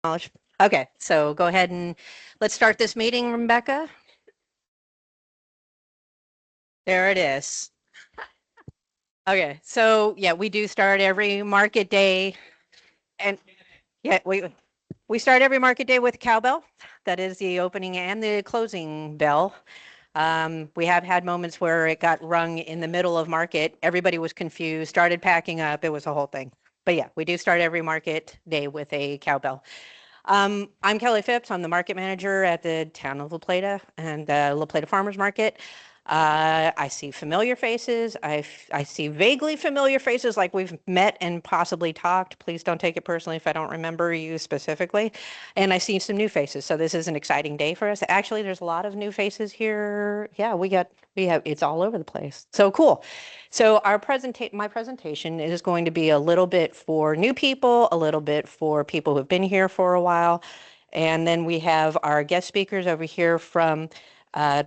Okay, so go ahead and let's start this meeting, Rebecca. There it is. Okay, so yeah, we do start every market day, and yeah, we start every market day with cowbell. That is the opening and the closing bell. We have had moments where it got rung in the middle of market. Everybody was confused, started packing up. It was a whole thing. But yeah, we do start every market day with a cowbell. I'm Kelly Phipps. I'm the market manager at the town of La Plata and La Plata Farmers Market. I see familiar faces. I see vaguely familiar faces like we've met and possibly talked. Please don't take it personally if I don't remember you specifically. And I see some new faces. So this is an exciting day for us. Actually, there's a lot of new faces here. Yeah, we have it's all over the place. So cool. So my presentation is going to be a little bit for new people, a little bit for people who've been here for a while. And then we have our guest speakers over here from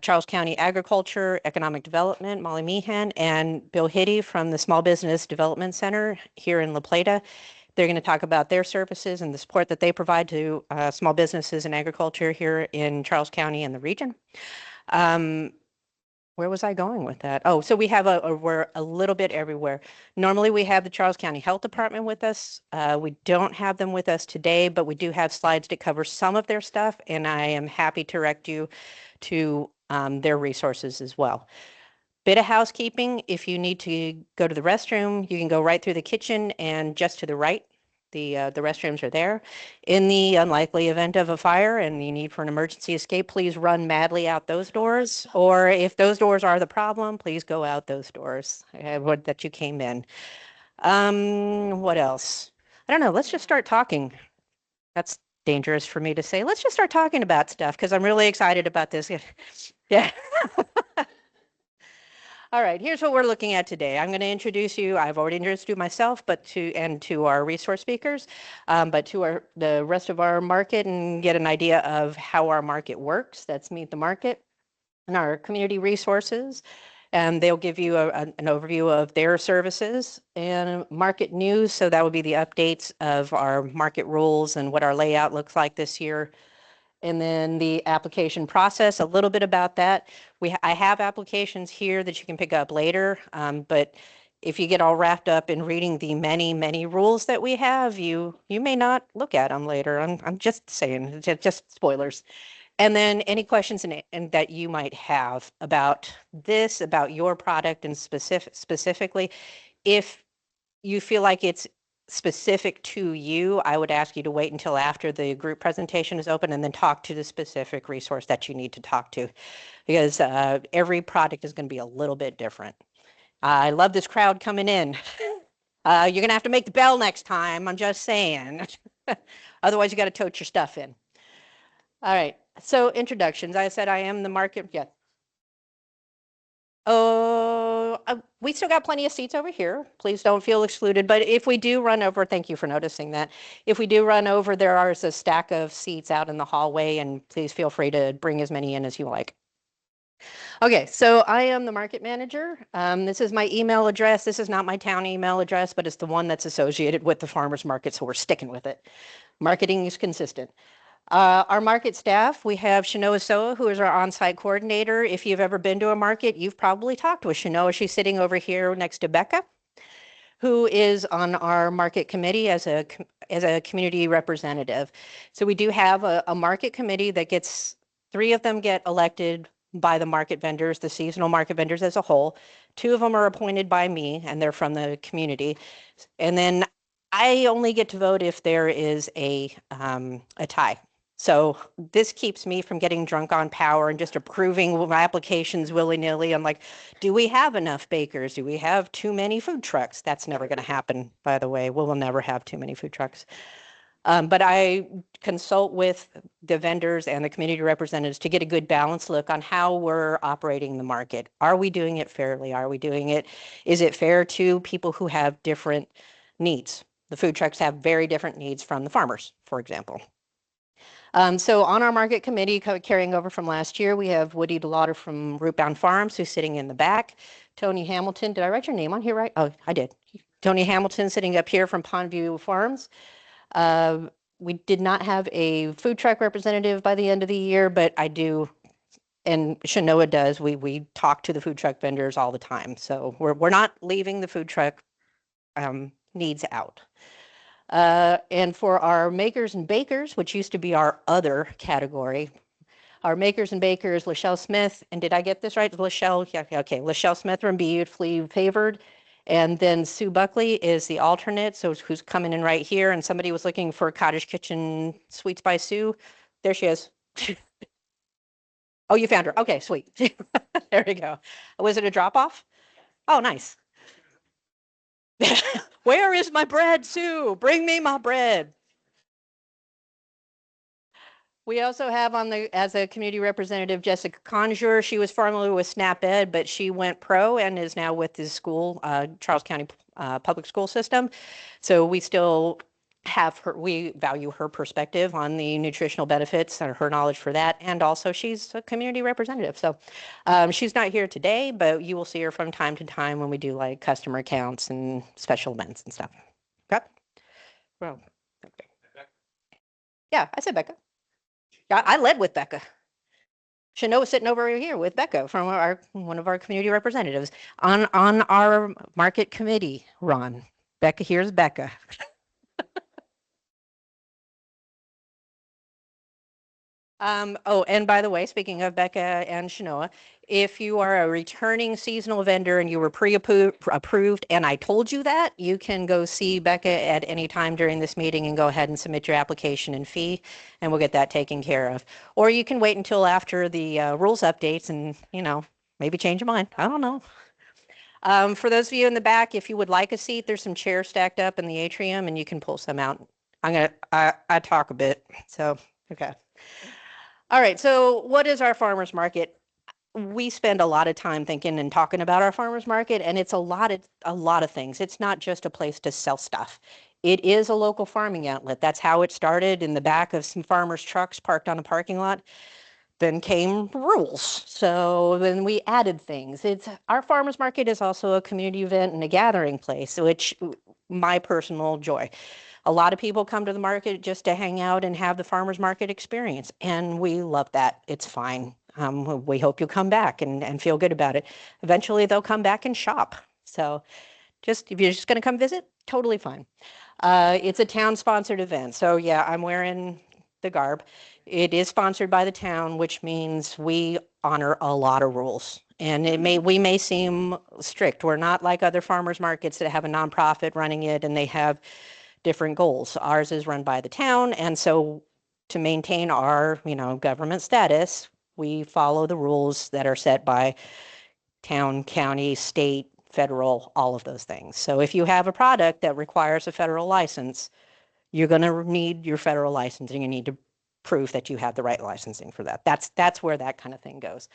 Charles County Agriculture, Economic Development, Molly Meehan, and Bill Hitty from the Small Business Development Center here in La Plata. They're going to talk about their services and the support that they provide to small businesses and agriculture here in Charles County and the region. Um, where was I going with that? Oh, so we have we're a little bit everywhere. Normally we have the Charles County Health Department with us. We don't have them with us today, but we do have slides to cover some of their stuff, and I am happy to direct you to their resources as well. Bit of housekeeping, if you need to go to the restroom, you can go right through the kitchen and just to the right. The restrooms are there. In the unlikely event of a fire and you need for an emergency escape, please run madly out those doors. Or if those doors are the problem, please go out those doors that you came in. What else? I don't know. Let's just start talking. That's dangerous for me to say. Let's just start talking about stuff because I'm really excited about this. Yeah. All right, here's what we're looking at today. I'm going to introduce you. I've already introduced myself, but to our resource speakers, but to the rest of our market and get an idea of how our market works. That's Meet the Market and our community resources. And they'll give you an overview of their services and market news. So that would be the updates of our market rules and what our layout looks like this year. And then the application process, a little bit about that. I have applications here that you can pick up later, but if you get all wrapped up in reading the many, many rules that we have, you may not look at them later. I'm just saying, just spoilers. And then any questions and that you might have about this, about your product and specifically, if you feel like it's specific to you, I would ask you to wait until after the group presentation is open and then talk to the specific resource that you need to talk to, because every product is going to be a little bit different. I love this crowd coming in. You're going to have to make the bell next time. I'm just saying. Otherwise, you got to tote your stuff in. All right. So introductions. I said I am the market. Yeah. Oh, we still got plenty of seats over here. Please don't feel excluded. But if we do run over, thank you for noticing that. If we do run over, there is a stack of seats out in the hallway, and please feel free to bring as many in as you like. Okay, so I am the market manager. This is my email address. This is not my town email address, but it's the one that's associated with the farmers market, so we're sticking with it. Marketing is consistent. Our market staff, we have Shanoa Soa, who is our on-site coordinator. If you've ever been to a market, you've probably talked with Shanoa. She's sitting over here next to Becca, who is on our market committee as a community representative. So we do have a market committee that gets, 3 of them get elected by the market vendors, the seasonal market vendors as a whole. 2 of them are appointed by me, and they're from the community. And then I only get to vote if there is a tie. So this keeps me from getting drunk on power and just approving applications willy-nilly. I'm like, do we have enough bakers? Do we have too many food trucks? That's never going to happen, by the way. We'll never have too many food trucks. But I consult with the vendors and the community representatives to get a good balanced look on how we're operating the market. Are we doing it fairly? Are we doing it? Is it fair to people who have different needs? The food trucks have very different needs from the farmers, for example. So on our market committee, carrying over from last year, we have Woody DeLauder from Rootbound Farms, who's sitting in the back. Tony Hamilton, did I write your name on here right? Oh, I did. Tony Hamilton sitting up here from Pondview Farms. we did not have a food truck representative by the end of the year, but I do, and Shanoa does. We talk to the food truck vendors all the time, so we're not leaving the food truck needs out. And for our makers and bakers, which used to be our other category, our makers and bakers, Lachelle Smith, and did I get this right? Lachelle, yeah, okay. Lachelle Smith from Beautifully Favored. And then Sue Buckley is the alternate, so who's coming in right here. And somebody was looking for Cottage Kitchen Sweets by Sue. There she is. Oh, you found her. Okay, sweet. There we go. Was it a drop off? Oh, nice. Where is my bread, Sue? Bring me my bread. We also have on the as a community representative Jessica Conjure. She was formerly with SNAP Ed, but she went pro and is now with the school, Charles County Public School System. So we still have her. We value her perspective on the nutritional benefits and her knowledge for that. And also, she's a community representative. So she's not here today, but you will see her from time to time when we do like customer accounts and special events and stuff. Okay. Well, okay. Yeah, I said Becca. I led with Becca. Shanoa sitting over here with Becca from our one of our community representatives on our market committee. Ron, Becca, here's Becca. Oh, and by the way, speaking of Becca and Shanoa, if you are a returning seasonal vendor and you were pre-approved and I told you that, you can go see Becca at any time during this meeting and go ahead and submit your application and fee, and we'll get that taken care of. Or you can wait until after the rules updates and, maybe change your mind. I don't know. For those of you in the back, if you would like a seat, there's some chairs stacked up in the atrium and you can pull some out. I talk a bit, so, okay. All right, so what is our farmers market? We spend a lot of time thinking and talking about our farmers market, and it's a lot of things. It's not just a place to sell stuff. It is a local farming outlet. That's how it started in the back of some farmers' trucks parked on a parking lot. Then came rules. So then we added things. It's our farmers market is also a community event and a gathering place, which my personal joy. A lot of people come to the market just to hang out and have the farmers market experience, and we love that. It's fine. We hope you'll come back and feel good about it. Eventually, they'll come back and shop. So just if you're just going to come visit, totally fine. It's a town-sponsored event. So yeah, I'm wearing the garb. It is sponsored by the town, which means we honor a lot of rules. And we may seem strict. We're not like other farmers markets that have a nonprofit running it and they have different goals. Ours is run by the town, and so to maintain our, government status, we follow the rules that are set by town, county, state, federal, all of those things. So if you have a product that requires a federal license, you're going to need your federal licensing. You need to prove that you have the right licensing for that. That's where that kind of thing goes.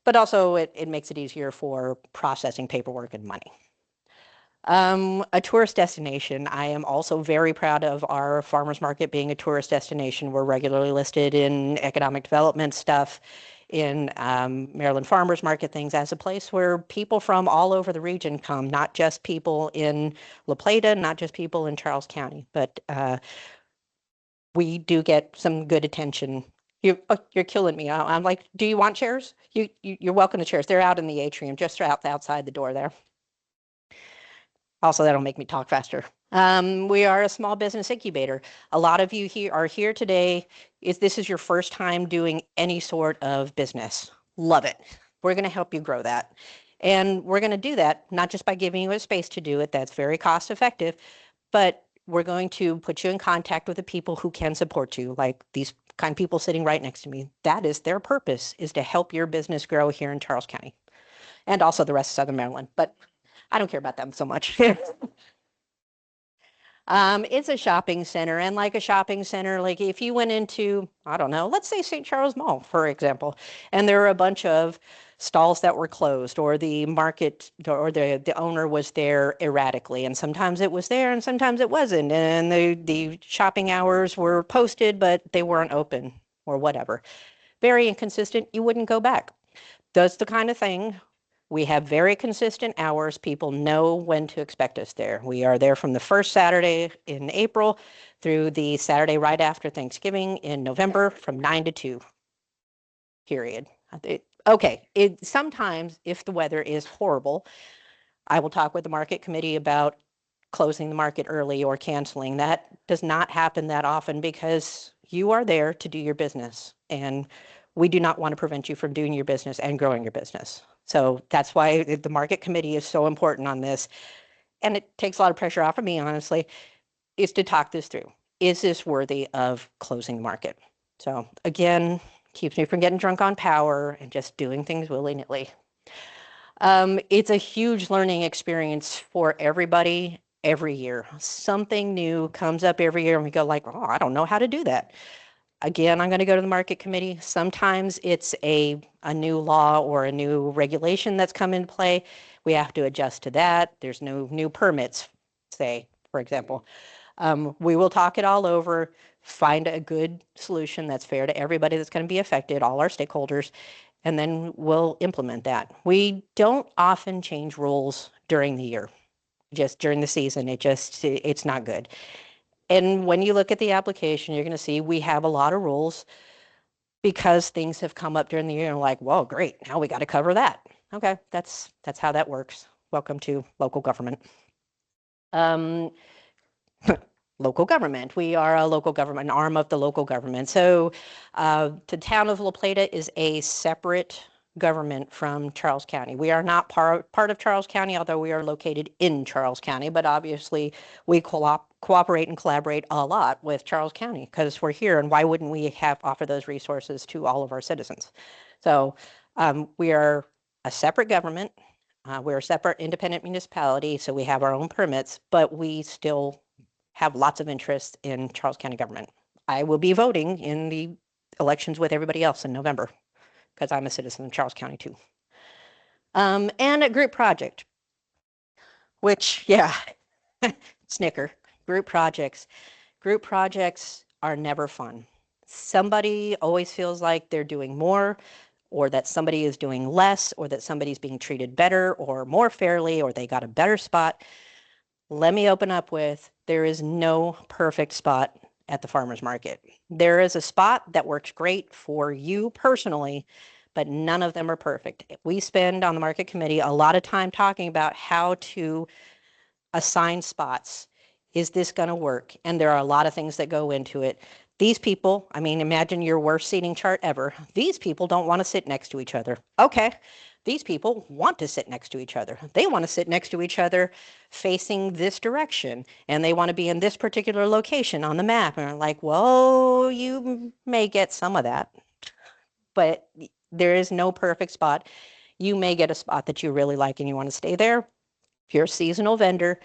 But also it makes it easier for processing paperwork and money. A tourist destination. I am also very proud of our farmers market being a tourist destination. We're regularly listed in economic development stuff, in Maryland Farmers Market things as a place where people from all over the region come, not just people in La Plata, not just people in Charles County, but we do get some good attention. You're killing me. I'm like, do you want chairs? You're welcome to chairs. They're out in the atrium, just outside the door there. Also, that'll make me talk faster. We are a small business incubator. A lot of you here are here today. This is your first time doing any sort of business. Love it. We're going to help you grow that. And we're going to do that not just by giving you a space to do it, that's very cost effective, but we're going to put you in contact with the people who can support you, like these kind of people sitting right next to me. That is their purpose, is to help your business grow here in Charles County and also the rest of Southern Maryland. But I don't care about them so much. It's a shopping center, and like a shopping center, like if you went into, I don't know, let's say St. Charles Mall, for example, and there were a bunch of stalls that were closed, or the market or the owner was there erratically, and sometimes it was there and sometimes it wasn't, and the shopping hours were posted, but they weren't open or whatever. Very inconsistent, you wouldn't go back. That's the kind of thing We have very consistent hours. People know when to expect us there. We are there from the first Saturday in April through the Saturday right after Thanksgiving in November from 9 to 2, period. Okay, sometimes if the weather is horrible, I will talk with the market committee about closing the market early or canceling. That does not happen that often because you are there to do your business, and we do not want to prevent you from doing your business and growing your business. So that's why the market committee is so important on this. And it takes a lot of pressure off of me, honestly, is to talk this through. Is this worthy of closing the market? So again, keeps me from getting drunk on power and just doing things willy-nilly. It's a huge learning experience for everybody every year. Something new comes up every year and we go like, oh, I don't know how to do that. Again, I'm going to go to the market committee. Sometimes it's a new law or a new regulation that's come into play. We have to adjust to that. There's no new permits, say, for example. We will talk it all over, find a good solution that's fair to everybody that's going to be affected, all our stakeholders, and then we'll implement that. We don't often change rules during the year, just during the season. It's not good. And when you look at the application, you're going to see we have a lot of rules because things have come up during the year and like, whoa, great, now we got to cover that. Okay, that's how that works. Welcome to local government. Local government. We are a local government, an arm of the local government. So the town of La Plata is a separate government from Charles County. We are not part of Charles County, although we are located in Charles County, but obviously we cooperate and collaborate a lot with Charles County because we're here, and why wouldn't we offer those resources to all of our citizens? So we are a separate government. We're a separate independent municipality, so we have our own permits, but we still have lots of interest in Charles County government. I will be voting in the elections with everybody else in November because I'm a citizen of Charles County too. And a group project, which, yeah, snicker, group projects. Group projects are never fun. Somebody always feels like they're doing more, or that somebody is doing less, or that somebody's being treated better or more fairly, or they got a better spot. Let me open up with, there is no perfect spot at the farmer's market. There is a spot that works great for you personally, but none of them are perfect. We spend on the market committee a lot of time talking about how to assign spots. Is this going to work? And there are a lot of things that go into it. These people, I mean, imagine your worst seating chart ever. These people don't want to sit next to each other. Okay. These people want to sit next to each other. They want to sit next to each other facing this direction, and they want to be in this particular location on the map. And I'm like, well, you may get some of that, but there is no perfect spot. You may get a spot that you really like and you want to stay there. If you're a seasonal vendor,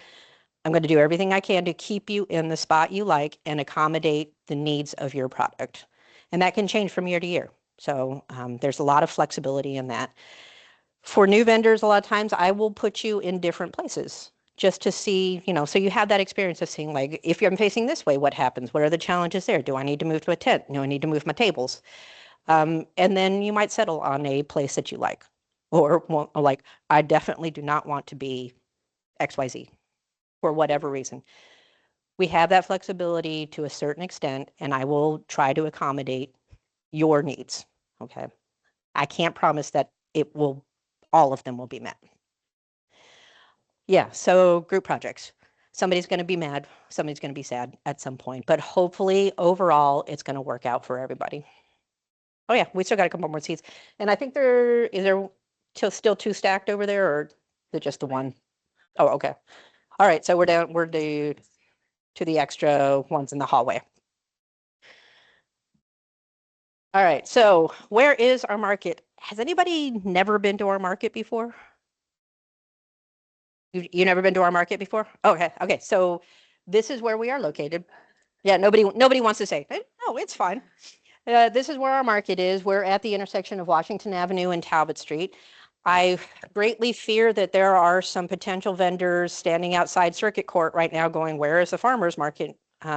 I'm going to do everything I can to keep you in the spot you like and accommodate the needs of your product. And that can change from year to year. So there's a lot of flexibility in that. For new vendors, a lot of times I will put you in different places just to see, so you have that experience of seeing, like, if I'm facing this way, what happens? What are the challenges there? Do I need to move to a tent? Do I need to move my tables? And then you might settle on a place that you like. Or like, I definitely do not want to be XYZ for whatever reason. We have that flexibility to a certain extent, and I will try to accommodate your needs. Okay. I can't promise that all of them will be met. Yeah, so group projects. Somebody's going to be mad, somebody's going to be sad at some point, but hopefully overall it's going to work out for everybody. Oh yeah, we still got a couple more seats. And I think is there still two stacked over there, or is it just the one? Oh, okay. All right, so we're to the extra ones in the hallway. All right, so where is our market? Has anybody never been to our market before? You never been to our market before? Okay. So this is where we are located. Yeah, nobody wants to say, no, it's fine. This is where our market is. We're at the intersection of Washington Avenue and Talbot Street. I greatly fear that there are some potential vendors standing outside Circuit Court right now going, where is the farmer's market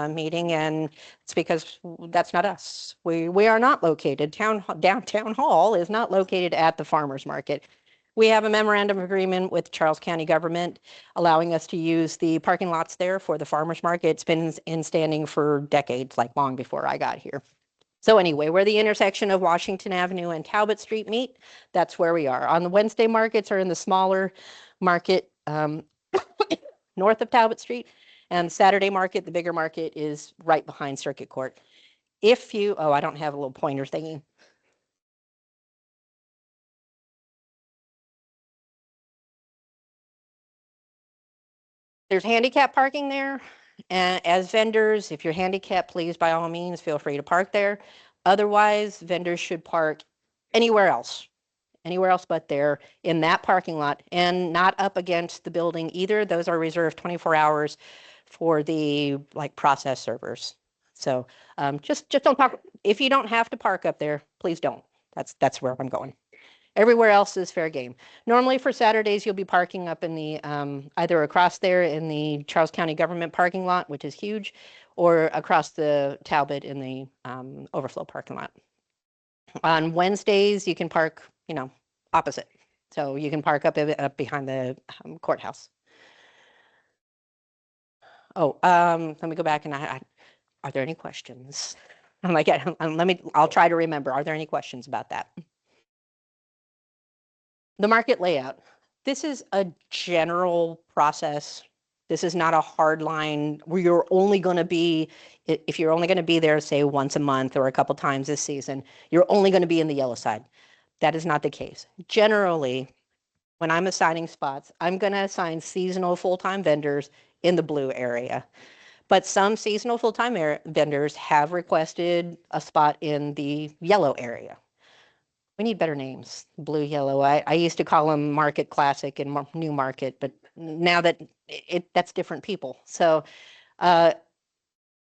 meeting? And it's because that's not us. We are not located. Downtown Hall is not located at the farmer's market. We have a memorandum of agreement with Charles County government allowing us to use the parking lots there for the farmers market. It's been in standing for decades, like long before I got here. So anyway, where the intersection of Washington Avenue and Talbot Street meet, that's where we are. On the Wednesday markets are in the smaller market north of Talbot Street, and Saturday market, the bigger market, is right behind Circuit Court. If you, oh, I don't have a little pointer thingy. There's handicap parking there. And as vendors, if you're handicapped, please, by all means, feel free to park there. Otherwise, vendors should park anywhere else, but there in that parking lot and not up against the building either. Those are reserved 24 hours for the like process servers. So just don't park. If you don't have to park up there, please don't. That's where I'm going. Everywhere else is fair game. Normally for Saturdays, you'll be parking up in the either across there in the Charles County government parking lot, which is huge, or across the Talbot in the overflow parking lot. On Wednesdays, you can park, opposite. So you can park up behind the courthouse. Oh, let me go back and are there any questions? I'm like, I'll try to remember. Are there any questions about that? The market layout. This is a general process. This is not a hard line where you're only going to be, if you're only going to be there, say once a month or a couple times this season, you're only going to be in the yellow side. That is not the case. Generally, when I'm assigning spots, I'm going to assign seasonal full-time vendors in the blue area. But some seasonal full-time vendors have requested a spot in the yellow area. We need better names, blue, yellow. I used to call them Market Classic and New Market, but now that that's different people. So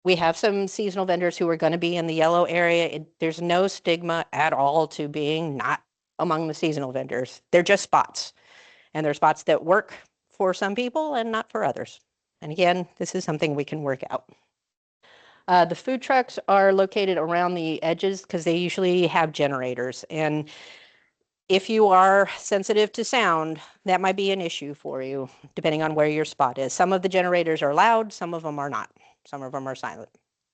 we have some seasonal vendors who are going to be in the yellow area. There's no stigma at all to being not among the seasonal vendors. They're just spots. And they're spots that work for some people and not for others. And again, this is something we can work out. The food trucks are located around the edges because they usually have generators. And if you are sensitive to sound, that might be an issue for you, depending on where your spot is. Some of the generators are loud, some of them are not. Some of them are silent.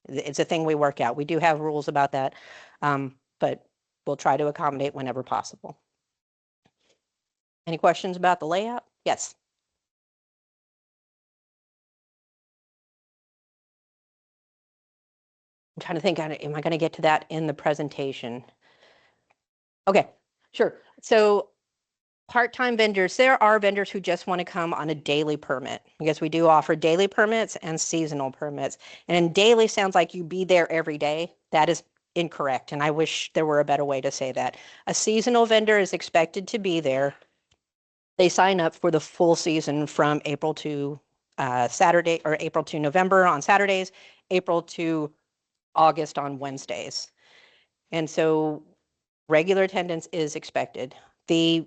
It's a thing we work out. We do have rules about that, but we'll try to accommodate whenever possible. Any questions about the layout? Yes. I'm trying to think, am I going to get to that in the presentation? Okay, sure. So part-time vendors, there are vendors who just want to come on a daily permit because we do offer daily permits and seasonal permits. And daily sounds like you be there every day. That is incorrect. And I wish there were a better way to say that. A seasonal vendor is expected to be there. They sign up for the full season from April to Saturday, or April to November on Saturdays, April to August on Wednesdays. And so regular attendance is expected. The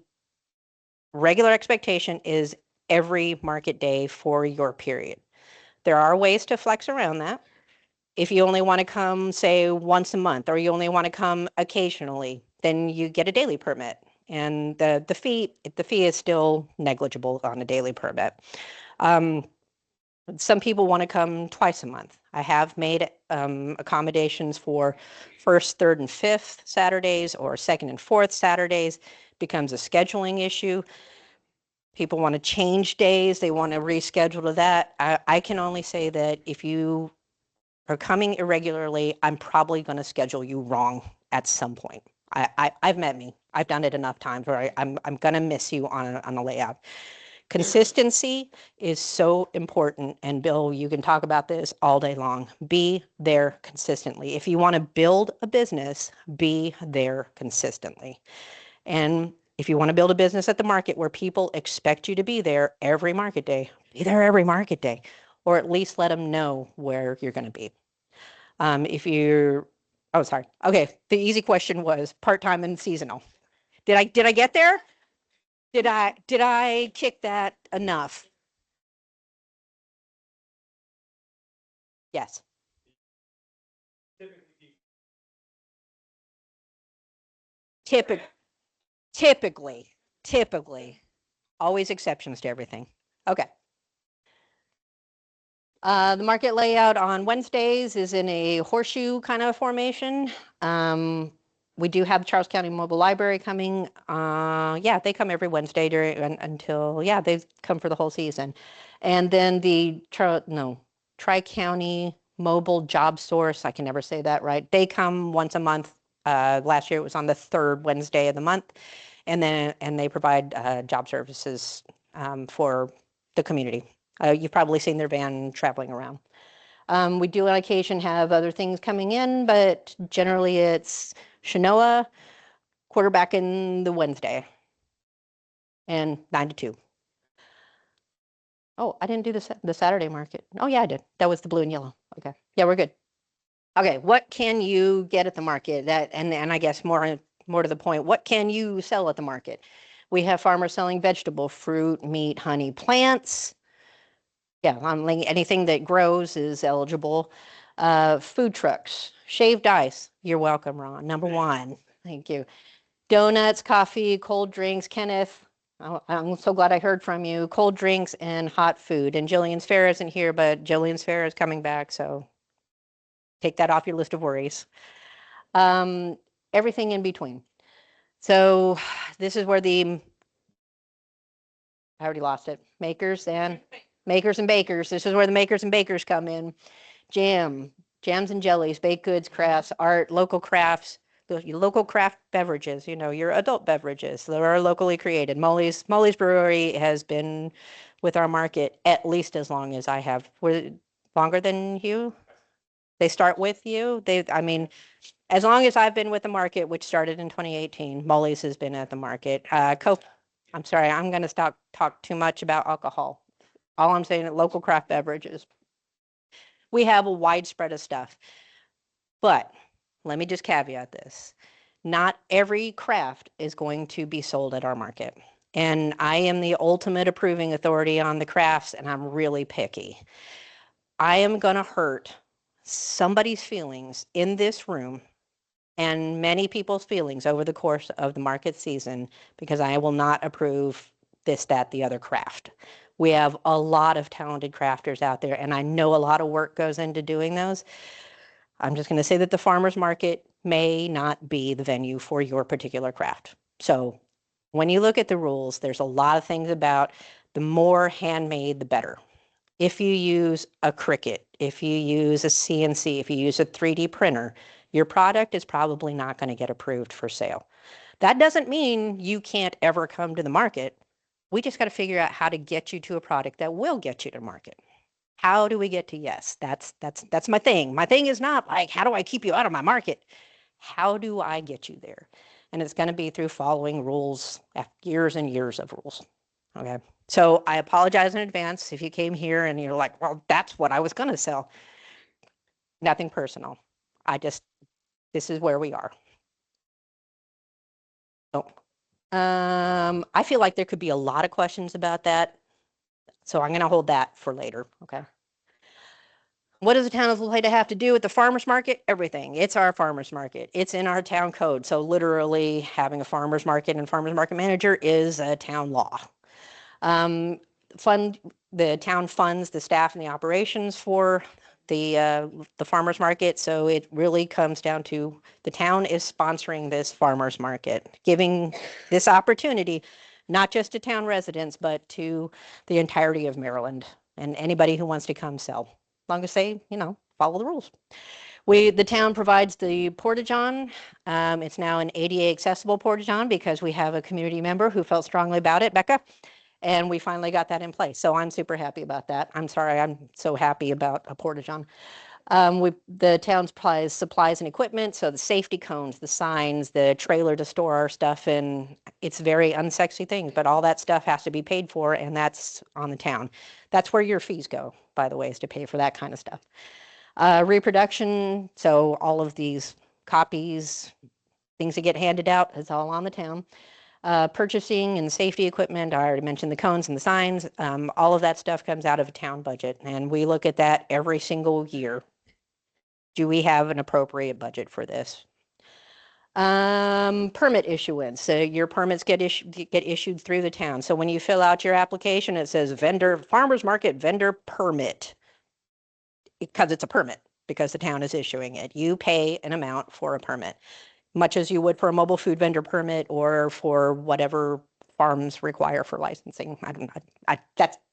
regular expectation is every market day for your period. There are ways to flex around that. If you only want to come, say, once a month, or you only want to come occasionally, then you get a daily permit. And the fee is still negligible on a daily permit. Some people want to come twice a month. I have made accommodations for first, third, and fifth Saturdays or second and fourth Saturdays. Becomes a scheduling issue. People want to change days. They want to reschedule to that. I can only say that if you are coming irregularly, I'm probably going to schedule you wrong at some point. I've met me. I've done it enough times where I'm going to miss you on a layout. Consistency is so important. And Bill, you can talk about this all day long. Be there consistently. If you want to build a business, be there consistently. And if you want to build a business at the market where people expect you to be there every market day, be there every market day, or at least let them know where you're going to be. If you're, oh, sorry. Okay. The easy question was part-time and seasonal. Did I get there? Did I kick that enough? Yes. Typic, typically. Typically, always exceptions to everything. Okay. The market layout on Wednesdays is in a horseshoe kind of formation. Um, we do have the Charles County Mobile Library coming. Yeah, they come every Wednesday until, yeah, they come for the whole season. And then the Tri-County Mobile Job Source, I can never say that right. They come once a month. Last year it was on the third Wednesday of the month. And they provide job services for the community. You've probably seen their van traveling around. We do on occasion have other things coming in, but generally it's Shinoa, quarterback in the Wednesday, and 9 to 2. Oh, I didn't do the Saturday market. Oh, yeah, I did. That was the blue and yellow. Okay. Yeah, we're good. Okay, what can you get at the market? And I guess more to the point, what can you sell at the market? We have farmers selling vegetable, fruit, meat, honey, plants. Yeah, anything that grows is eligible. Food trucks, shaved ice. You're welcome, Ron. Number one. Thank you. Donuts, coffee, cold drinks. Kenneth, I'm so glad I heard from you. Cold drinks and hot food. And Jillian's Fair isn't here, but Jillian's Fair is coming back, so take that off your list of worries. Um, Everything in between. So this is where I already lost it. Makers and bakers. This is where the makers and bakers come in. Jams and jellies, baked goods, crafts, art, local crafts, your local craft beverages, your adult beverages that are locally created. Molly's Brewery has been with our market at least as long as I have. Longer than you? They start with you? I mean, as long as I've been with the market, which started in 2018, Molly's has been at the market. I'm sorry, I'm going to stop talk too much about alcohol. All I'm saying is local craft beverages. We have a wide spread of stuff. But let me just caveat this. Not every craft is going to be sold at our market. And I am the ultimate approving authority on the crafts, and I'm really picky. I am going to hurt somebody's feelings in this room and many people's feelings over the course of the market season because I will not approve this, that, the other craft. We have a lot of talented crafters out there, and I know a lot of work goes into doing those. I'm just going to say that the farmer's market may not be the venue for your particular craft. So when you look at the rules, there's a lot of things about the more handmade, the better. If you use a Cricut, if you use a CNC, if you use a 3D printer, your product is probably not going to get approved for sale. That doesn't mean you can't ever come to the market. We just got to figure out how to get you to a product that will get you to market. How do we get to yes? That's my thing. My thing is not like, how do I keep you out of my market? How do I get you there? And it's going to be through following rules, years and years of rules. Okay. So I apologize in advance if you came here and you're like, well, that's what I was going to sell. Nothing personal. This is where we are. Oh. I feel like there could be a lot of questions about that. So I'm going to hold that for later. Okay. What does the town of Plata have to do with the farmer's market? Everything. It's our farmer's market. It's in our town code. So literally having a farmer's market and farmer's market manager is a town law. Um, the town funds the staff and the operations for the farmer's market. So it really comes down to the town is sponsoring this farmer's market, giving this opportunity, not just to town residents, but to the entirety of Maryland and anybody who wants to come sell. As long as they, follow the rules. The town provides the porta-john. It's now an ADA accessible porta-john because we have a community member who felt strongly about it, Becca, and we finally got that in place. So I'm super happy about that. I'm sorry, I'm so happy about a porta-john. The town supplies and equipment, so the safety cones, the signs, the trailer to store our stuff in. It's very unsexy things, but all that stuff has to be paid for, and that's on the town. That's where your fees go, by the way, is to pay for that kind of stuff. Reproduction, so all of these copies, things that get handed out, is all on the town. Purchasing and safety equipment, I already mentioned the cones and the signs. All of that stuff comes out of a town budget, and we look at that every single year. Do we have an appropriate budget for this? Permit issuance. So your permits get issued through the town. So when you fill out your application, it says farmers market vendor permit because it's a permit because the town is issuing it. You pay an amount for a permit, much as you would for a mobile food vendor permit or for whatever farms require for licensing. I don't know.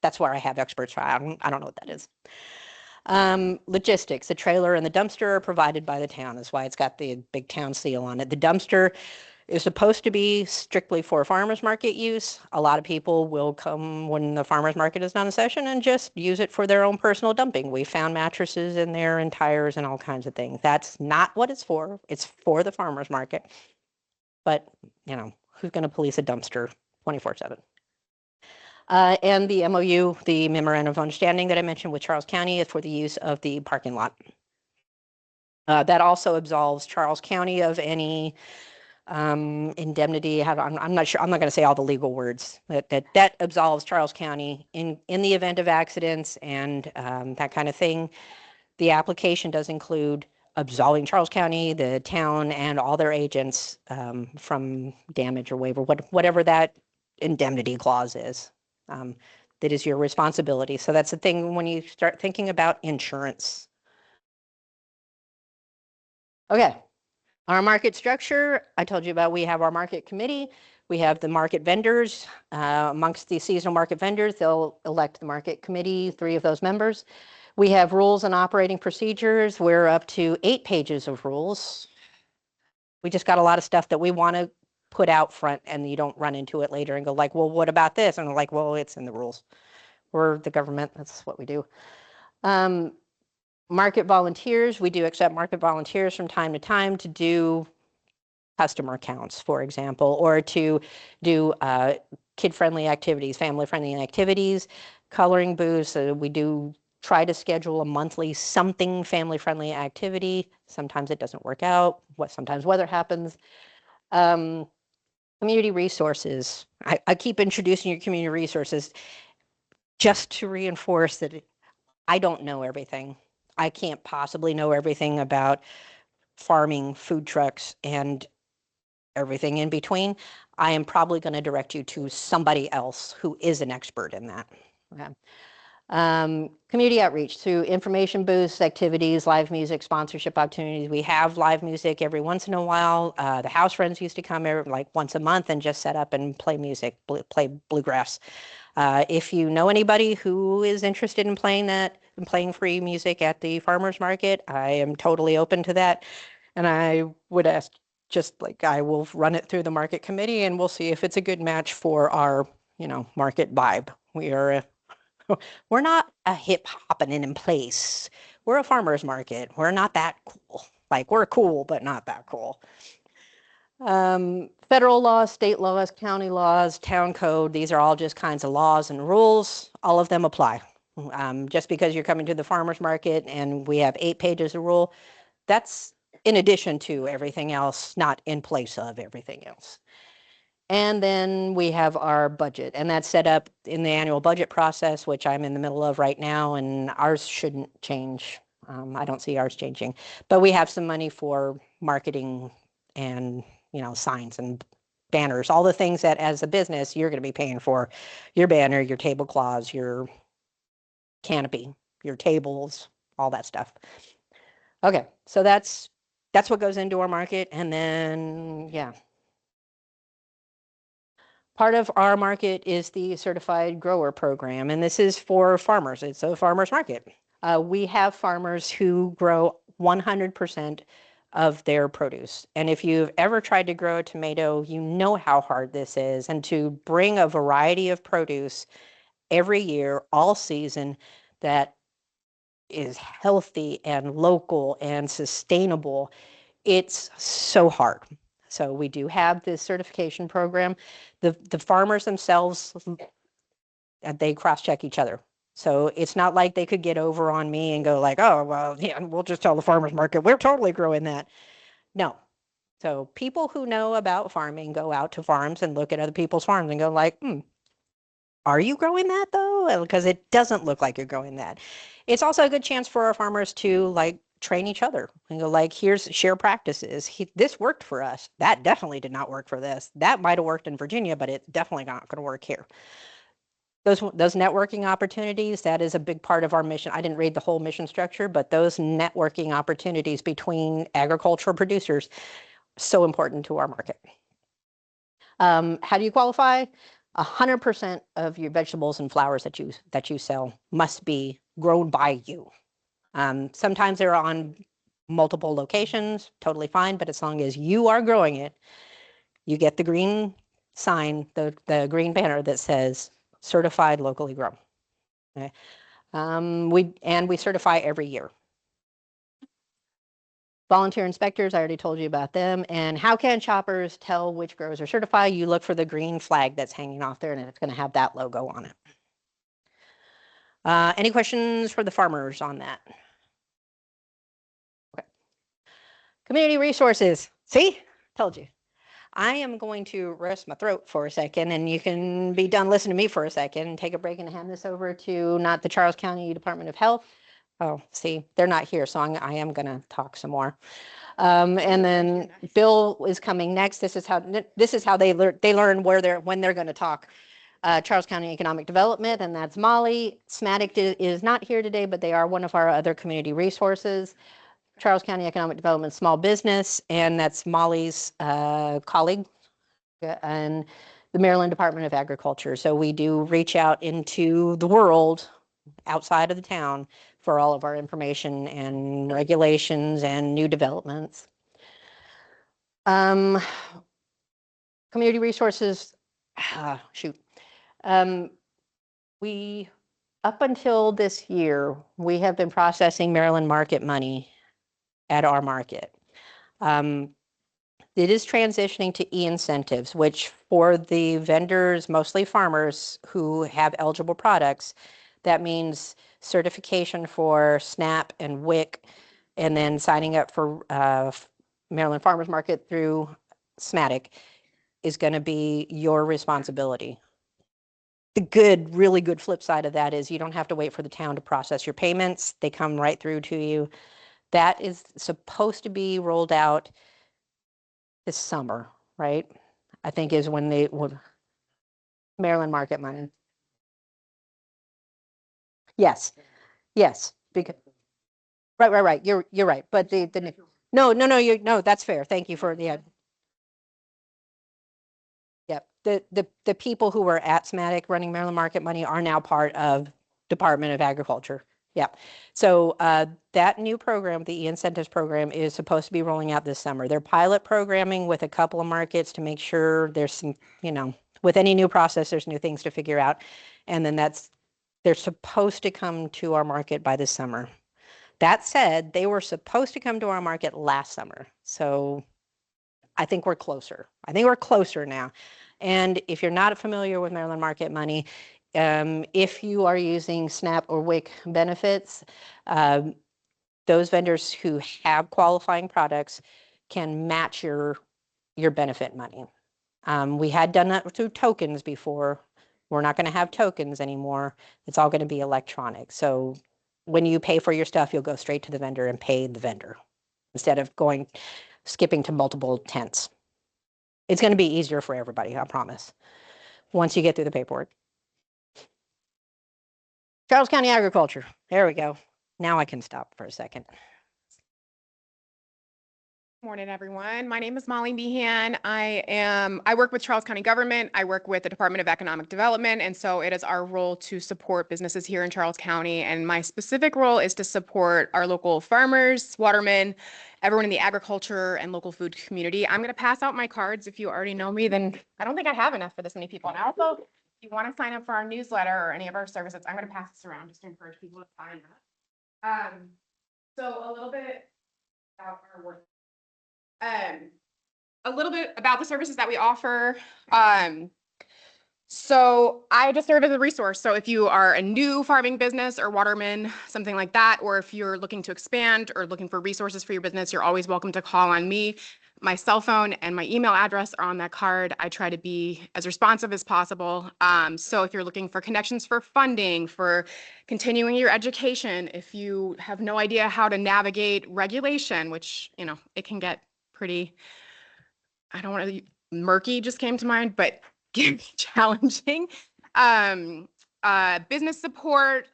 That's where I have experts. I don't know what that is. Logistics, the trailer and the dumpster are provided by the town. That's why it's got the big town seal on it. The dumpster is supposed to be strictly for farmers market use. A lot of people will come when the farmers market is not in session and just use it for their own personal dumping. We found mattresses in there and tires and all kinds of things. That's not what it's for. It's for the farmers market. But, who's going to police a dumpster 24/7? And the MOU, the Memorandum of Understanding that I mentioned with Charles County, is for the use of the parking lot. That also absolves Charles County of any indemnity. I'm not sure. I'm not going to say all the legal words. That absolves Charles County in the event of accidents and that kind of thing. The application does include absolving Charles County, the town, and all their agents from damage or waiver, whatever that indemnity clause is. That is your responsibility. So that's the thing when you start thinking about insurance. Okay, our market structure, I told you about. We have our market committee. We have the market vendors. Amongst the seasonal market vendors, they'll elect the market committee, 3 of those members. We have rules and operating procedures. We're up to 8 pages of rules. We just got a lot of stuff that we want to put out front and you don't run into it later and go like, well, what about this? And like, well, it's in the rules. We're the government. That's what we do. Market volunteers. We do accept market volunteers from time to time to do customer counts, for example, or to do kid-friendly activities, family-friendly activities, coloring booths. We do try to schedule a monthly something family-friendly activity. Sometimes it doesn't work out. Sometimes weather happens. Community resources. I keep introducing your community resources just to reinforce that I don't know everything. I can't possibly know everything about farming, food trucks, and everything in between. I am probably going to direct you to somebody else who is an expert in that. Okay. Community outreach through information booths, activities, live music, sponsorship opportunities. We have live music every once in a while. The house friends used to come like once a month and just set up and play music, play bluegrass. If you know anybody who is interested in playing that and playing free music at the farmers market, I am totally open to that. And I would ask, just like I will run it through the market committee and we'll see if it's a good match for our, market vibe. We're not a hip hopping in place. We're a farmer's market. We're not that cool. Like we're cool, but not that cool. Federal laws, state laws, county laws, town code, these are all just kinds of laws and rules. All of them apply. Just because you're coming to the farmer's market and we have 8 pages of rule, that's in addition to everything else, not in place of everything else. And then we have our budget, and that's set up in the annual budget process, which I'm in the middle of right now, and ours shouldn't change. I don't see ours changing, but we have some money for marketing and, signs and banners, all the things that as a business, you're going to be paying for: your banner, your tablecloths, your canopy, your tables, all that stuff. Okay, so that's what goes into our market. And then, part of our market is the certified grower program, and this is for farmers. It's a farmers market. We have farmers who grow 100% of their produce. And if you've ever tried to grow a tomato, you know how hard this is. And to bring a variety of produce every year, all season, that is healthy and local and sustainable, it's so hard. So we do have this certification program. The farmers themselves, they cross-check each other. So it's not like they could get over on me and go like, oh, well, yeah, we'll just tell the farmers market, we're totally growing that. No. So people who know about farming go out to farms and look at other people's farms and go like, are you growing that though? Because it doesn't look like you're growing that. It's also a good chance for our farmers to like train each other and go like, here's share practices. This worked for us. That definitely did not work for this. That might have worked in Virginia, but it's definitely not going to work here. Those networking opportunities, that is a big part of our mission. I didn't read the whole mission structure, but those networking opportunities between agricultural producers, so important to our market. How do you qualify? 100% of your vegetables and flowers that you sell must be grown by you. Sometimes they're on multiple locations, totally fine, but as long as you are growing it, you get the green sign, the green banner that says certified locally grown. Okay. We certify every year. Volunteer inspectors, I already told you about them. And how can shoppers tell which growers are certified? You look for the green flag that's hanging off there, and it's going to have that logo on it. Any questions for the farmers on that? Okay. Community resources. See? Told you. I am going to rest my throat for a second, and you can be done listening to me for a second and take a break and hand this over to not the Charles County Department of Health. Oh, see, they're not here, so I am going to talk some more. And then Bill is coming next. This is how they learn when they're going to talk. Charles County Economic Development, and that's Molly. SMATIC is not here today, but they are one of our other community resources. Charles County Economic Development Small Business, and that's Molly's colleague, and the Maryland Department of Agriculture. So we do reach out into the world outside of the town for all of our information and regulations and new developments. Community resources, shoot. We, up until this year, we have been processing Maryland market money at our market. It is transitioning to e-incentives, which for the vendors, mostly farmers who have eligible products, that means certification for SNAP and WIC, and then signing up for Maryland Farmers Market through SMATIC is going to be your responsibility. The really good flip side of that is you don't have to wait for the town to process your payments. They come right through to you. That is supposed to be rolled out this summer, right? I think is when they would Maryland market money. Yes, yes, because right. You're right. But the no, that's fair. Thank you for yeah. The people who were at SMATIC running Maryland market money are now part of Department of Agriculture. Yeah. So that new program, the e-incentives program, is supposed to be rolling out this summer. They're pilot programming with a couple of markets to make sure there's some, with any new process, there's new things to figure out. And then they're supposed to come to our market by this summer. That said, they were supposed to come to our market last summer. So I think we're closer. I think we're closer now. And if you're not familiar with Maryland market money, if you are using SNAP or WIC benefits, those vendors who have qualifying products can match your benefit money. We had done that through tokens before. We're not going to have tokens anymore. It's all going to be electronic. So when you pay for your stuff, you'll go straight to the vendor and pay the vendor instead of skipping to multiple tents. It's going to be easier for everybody, I promise, once you get through the paperwork. Charles County Agriculture. There we go. Now I can stop for a second. Morning, everyone. My name is Molly Meehan. I work with Charles County government. I work with the Department of Economic Development. And so it is our role to support businesses here in Charles County. And my specific role is to support our local farmers, watermen, everyone in the agriculture and local food community. I'm going to pass out my cards. If you already know me, then I don't think I have enough for this many people. And also, if you want to sign up for our newsletter or any of our services, I'm going to pass this around just to encourage people to sign up. So a little bit about our work. A little bit about the services that we offer. So I just serve as a resource. So if you are a new farming business or waterman, something like that, or if you're looking to expand or looking for resources for your business, you're always welcome to call on me. My cell phone and my email address are on that card. I try to be as responsive as possible. So if you're looking for connections for funding, for continuing your education, if you have no idea how to navigate regulation, which, it can get pretty, I don't want to, murky just came to mind, but can be challenging. Um, Business support,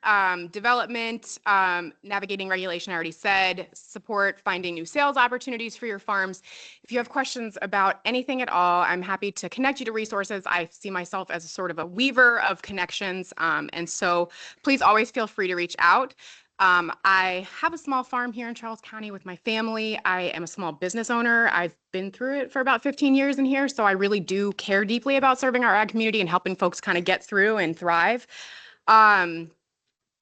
development, navigating regulation, I already said, support, finding new sales opportunities for your farms. If you have questions about anything at all, I'm happy to connect you to resources. I see myself as a sort of a weaver of connections. And so please always feel free to reach out. I have a small farm here in Charles County with my family. I am a small business owner. I've been through it for about 15 years in here, so I really do care deeply about serving our ag community and helping folks kind of get through and thrive. Um,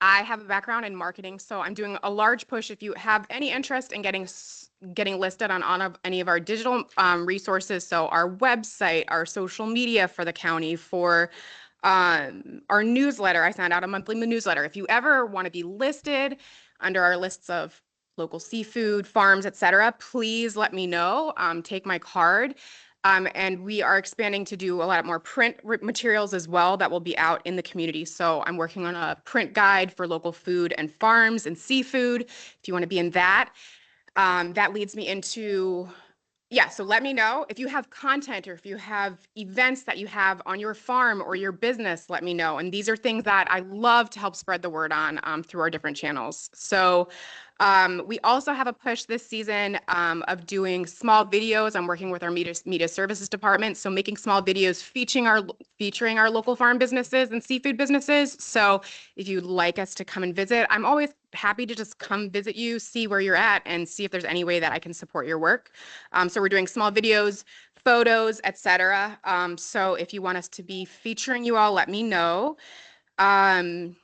I have a background in marketing, so I'm doing a large push. If you have any interest in getting listed on any of our digital resources, so our website, our social media for the county, for our newsletter, I send out a monthly newsletter. If you ever want to be listed under our lists of local seafood farms, etc., please let me know. Take my card. And we are expanding to do a lot more print materials as well that will be out in the community. So I'm working on a print guide for local food and farms and seafood. If you want to be in that, that leads me into, yeah, so let me know if you have content or if you have events that you have on your farm or your business, let me know. And these are things that I love to help spread the word on through our different channels. So we also have a push this season of doing small videos. I'm working with our media services department, so making small videos featuring our local farm businesses and seafood businesses. So if you'd like us to come and visit, I'm always happy to just come visit you, see where you're at, and see if there's any way that I can support your work. So we're doing small videos, photos, etc. So if you want us to be featuring you all, let me know. Um,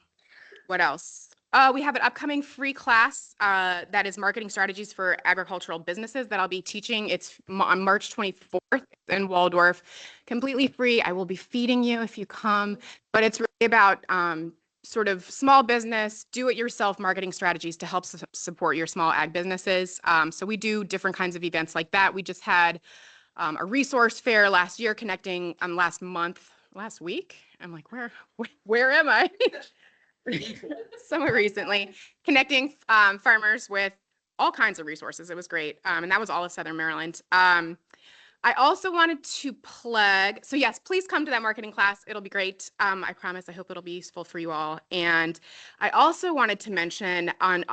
what else? We have an upcoming free class that is marketing strategies for agricultural businesses that I'll be teaching. It's on March 24th in Waldorf, completely free. I will be feeding you if you come, but it's really about sort of small business, do-it-yourself marketing strategies to help support your small ag businesses. So we do different kinds of events like that. We just had a resource fair last year connecting last week. I'm like, where am I? Somewhat recently, connecting farmers with all kinds of resources. It was great. And that was all of Southern Maryland. I also wanted to plug, so yes, please come to that marketing class. It'll be great. I promise. I hope it'll be useful for you all. And I also wanted to mention on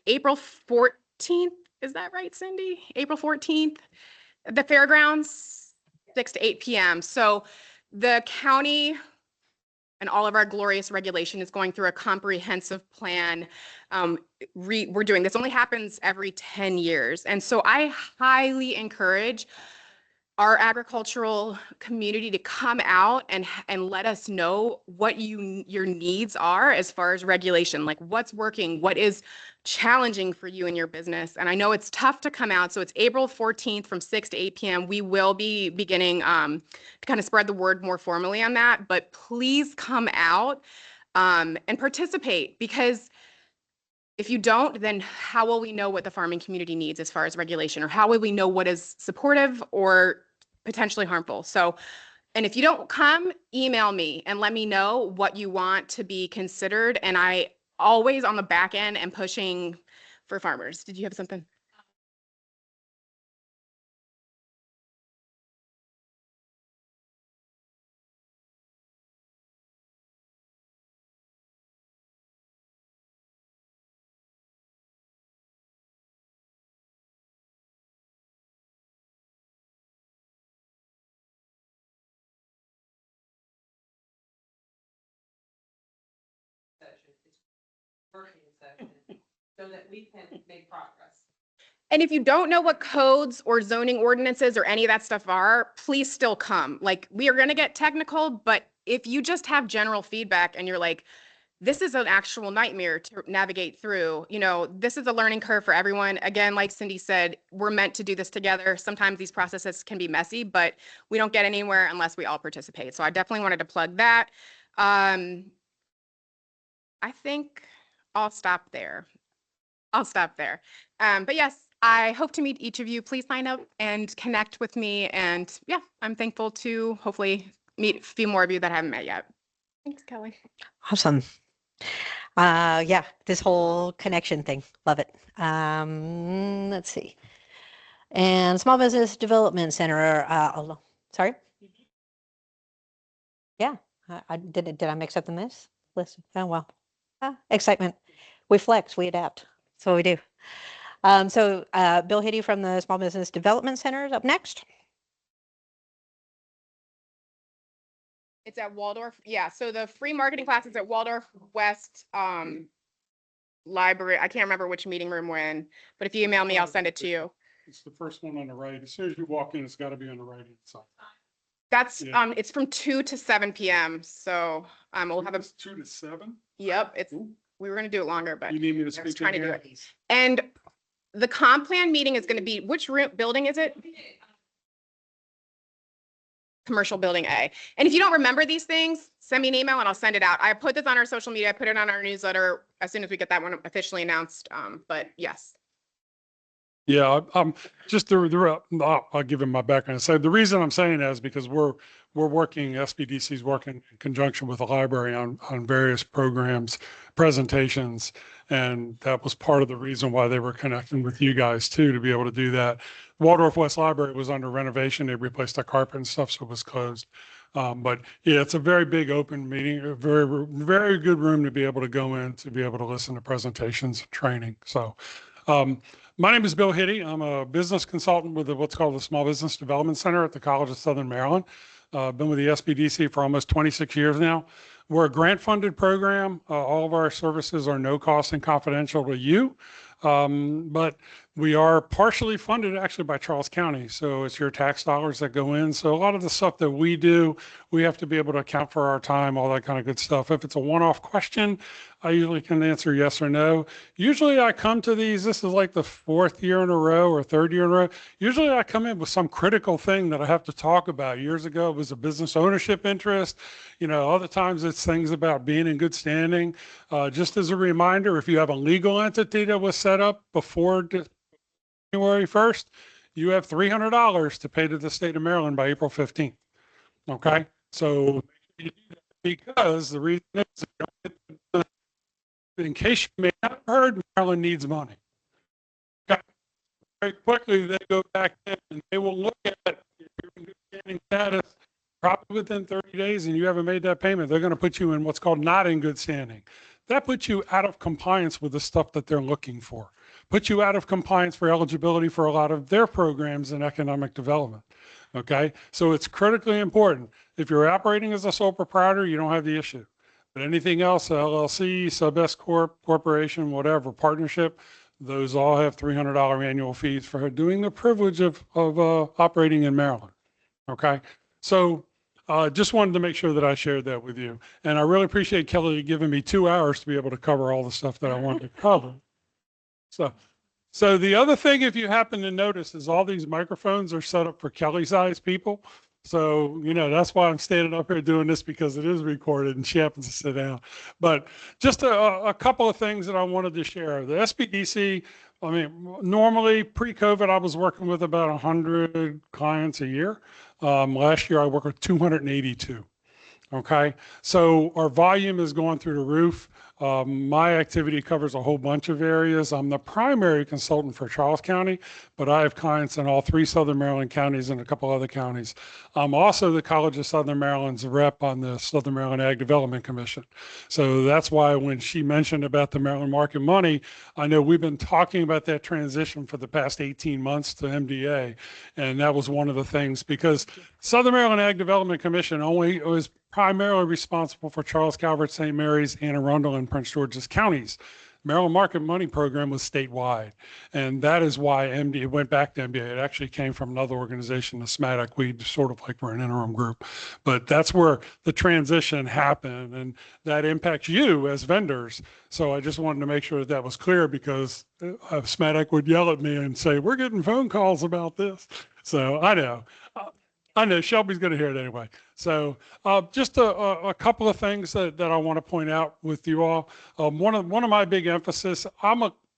April 14th, is that right, Cindy? April 14th, the fairgrounds, 6 to 8 p.m. So the county and all of our glorious regulation is going through a comprehensive plan. We're doing this only happens every 10 years. And so I highly encourage our agricultural community to come out and let us know what your needs are as far as regulation, like what's working, what is challenging for you in your business. And I know it's tough to come out. So it's April 14th from 6 to 8 p.m. We will be beginning to kind of spread the word more formally on that, but please come out and participate, because if you don't, then how will we know what the farming community needs as far as regulation, or how will we know what is supportive or potentially harmful? So, and if you don't come, email me and let me know what you want to be considered. And I always on the back end am pushing for farmers. Did you have something? And if you don't know what codes or zoning ordinances or any of that stuff are, please still come. Like, we are going to get technical, but if you just have general feedback and you're like, this is an actual nightmare to navigate through. You know, this is a learning curve for everyone. Again, like Cindy said, we're meant to do this together. Sometimes these processes can be messy, but we don't get anywhere unless we all participate. So I definitely wanted to plug that. I think I'll stop there. I'll stop there. But yes, I hope to meet each of you. Please sign up and connect with me. And yeah, I'm thankful to hopefully meet a few more of you that I haven't met yet. Thanks, Kelly. Awesome. Yeah, this whole connection thing. Love it. Let's see. And Small Business Development Center. Sorry? Yeah. Did I mix up the miss list? Oh, well. Excitement. We flex, we adapt. That's what we do. Bill Hitty from the Small Business Development Center is up next. It's at Waldorf. Yeah, so the free marketing class is at Waldorf West Library. I can't remember which meeting room we're in, but if you email me, I'll send it to you. It's the first one on the right. As soon as you walk in, it's got to be on the right hand side. That's Yeah. it's from 2 to 7 p.m. So we'll have a 2 to 7. yep. Ooh. We were gonna do it longer, but You need me to I was speak trying to in do here? it. And the comp plan meeting is gonna be, which room building is it? Commercial building A. And if you don't remember these things, send me an email and I'll send it out. I put this on our social media. I put it on our newsletter as soon as we get that one officially announced. But yes. Yeah, just I'll give him my background. So the reason I'm saying that is because we're working, SBDC is working in conjunction with the library on various programs, presentations, and that was part of the reason why they were connecting with you guys too, to be able to do that. Waldorf West Library was under renovation. They replaced the carpet and stuff, so it was closed. But yeah, it's a very big open meeting, a very, very good room to be able to go in, to be able to listen to presentations, training. So, my name is Bill Hitty. I'm a business consultant with what's called the Small Business Development Center at the College of Southern Maryland. Been with the SBDC for almost 26 years now. We're a grant funded program. All of our services are no cost and confidential to you. But we are partially funded actually by Charles County. So it's your tax dollars that go in. So a lot of the stuff that we do, we have to be able to account for our time, all that kind of good stuff. If it's a one-off question, I usually can answer yes or no. Usually I come to these, this is like the 4th year in a row or 3rd year in a row. Usually I come in with some critical thing that I have to talk about. Years ago, it was a business ownership interest. You know, other times it's things about being in good standing. Just as a reminder, if you have a legal entity that was set up before January 1st, you have $300 to pay to the state of Maryland by April 15th. Okay. So because the reason is, in case you may not have heard, Maryland needs money. Okay. Very quickly, they go back in and they will look at if you're in good standing status, probably within 30 days, and you haven't made that payment, they're going to put you in what's called not in good standing. That puts you out of compliance with the stuff that they're looking for. Put you out of compliance for eligibility for a lot of their programs in economic development. Okay, so it's critically important. If you're operating as a sole proprietor, you don't have the issue. But anything else, LLC, sub-S corp, corporation, whatever, partnership, those all have $300 annual fees for doing the privilege of operating in Maryland. Okay, so just wanted to make sure that I shared that with you. And I really appreciate Kelly giving me 2 hours to be able to cover all the stuff that I wanted to cover. So the other thing, if you happen to notice, is all these microphones are set up for Kelly-sized people. So, you know, that's why I'm standing up here doing this, because it is recorded and she happens to sit down. But just a couple of things that I wanted to share. The SBDC, I mean, normally pre-COVID, I was working with about 100 clients a year. Last year, I worked with 282. Okay, so our volume is going through the roof. My activity covers a whole bunch of areas. I'm the primary consultant for Charles County, but I have clients in all 3 Southern Maryland counties and a couple other counties. I'm also the College of Southern Maryland's rep on the Southern Maryland Ag Development Commission. So that's why when she mentioned about the Maryland Market Money, I know we've been talking about that transition for the past 18 months to MDA. And that was one of the things, because Southern Maryland Ag Development Commission only was primarily responsible for Charles, Calvert, St. Mary's, Anne Arundel, and Prince George's counties. Maryland Market Money Program was statewide. And that is why MD, it went back to MBA. It actually came from another organization, the SMATIC. We sort of like we're an interim group, but that's where the transition happened, and that impacts you as vendors. So I just wanted to make sure that that was clear, because SMATIC would yell at me and say, we're getting phone calls about this. So I know. I know Shelby's going to hear it anyway. So just a couple of things that I want to point out with you all. One of my big emphasis, I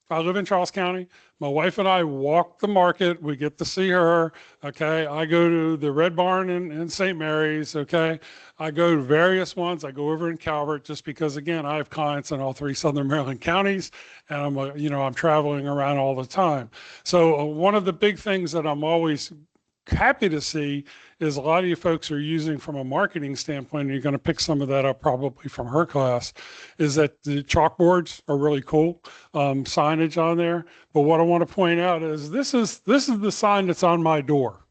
live in Charles County. My wife and I walk the market. We get to see her. Okay. I go to the Red Barn in St. Mary's. Okay. I go to various ones. I go over in Calvert just because, again, I have clients in all 3 Southern Maryland counties, and I'm traveling around all the time. So one of the big things that I'm always happy to see is a lot of you folks are using from a marketing standpoint, and you're going to pick some of that up probably from her class, is that the chalkboards are really cool, signage on there. But what I want to point out is this is the sign that's on my door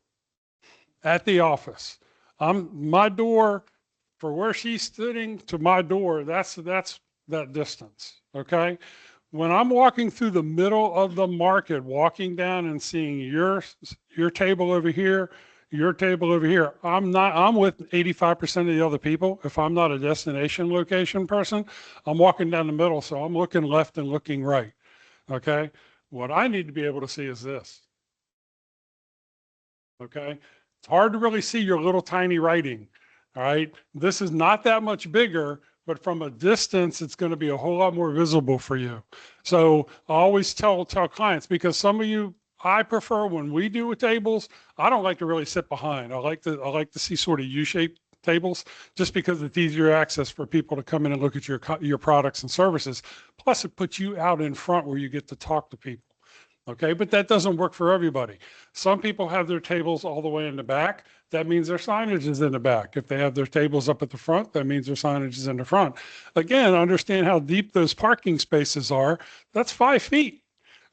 at the office. My door, for where she's sitting to my door, that's that distance. Okay. When I'm walking through the middle of the market, walking down and seeing your table over here, your table over here, I'm with 85% of the other people. If I'm not a destination location person, I'm walking down the middle. So I'm looking left and looking right. Okay. What I need to be able to see is this. Okay. It's hard to really see your little tiny writing. All right. This is not that much bigger, but from a distance, it's going to be a whole lot more visible for you. So I always tell clients, because some of you, I prefer when we do with tables, I don't like to really sit behind. I like to see sort of U-shaped tables, just because it's easier access for people to come in and look at your products and services. Plus, it puts you out in front where you get to talk to people. Okay, but that doesn't work for everybody. Some people have their tables all the way in the back. That means their signage is in the back. If they have their tables up at the front, that means their signage is in the front. Again, understand how deep those parking spaces are. That's 5 feet.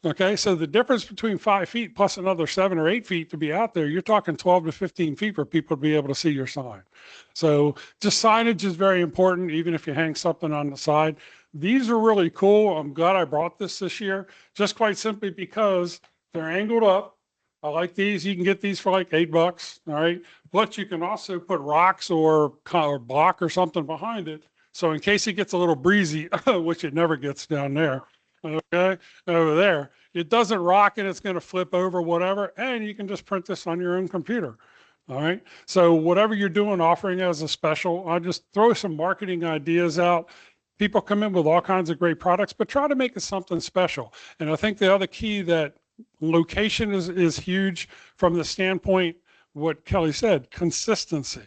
Okay, so the difference between 5 feet plus another 7 or 8 feet to be out there, you're talking 12 to 15 feet for people to be able to see your sign. So just signage is very important, even if you hang something on the side. These are really cool. I'm glad I brought this year, just quite simply because they're angled up. I like these. You can get these for like $8. All right. But you can also put rocks or block or something behind it. So in case it gets a little breezy, which it never gets down there, okay, over there, it doesn't rock and it's going to flip over, whatever. And you can just print this on your own computer. All right. So whatever you're doing, offering as a special, I just throw some marketing ideas out. People come in with all kinds of great products, but try to make it something special. And I think the other key, that location is huge from the standpoint, what Kelly said, consistency.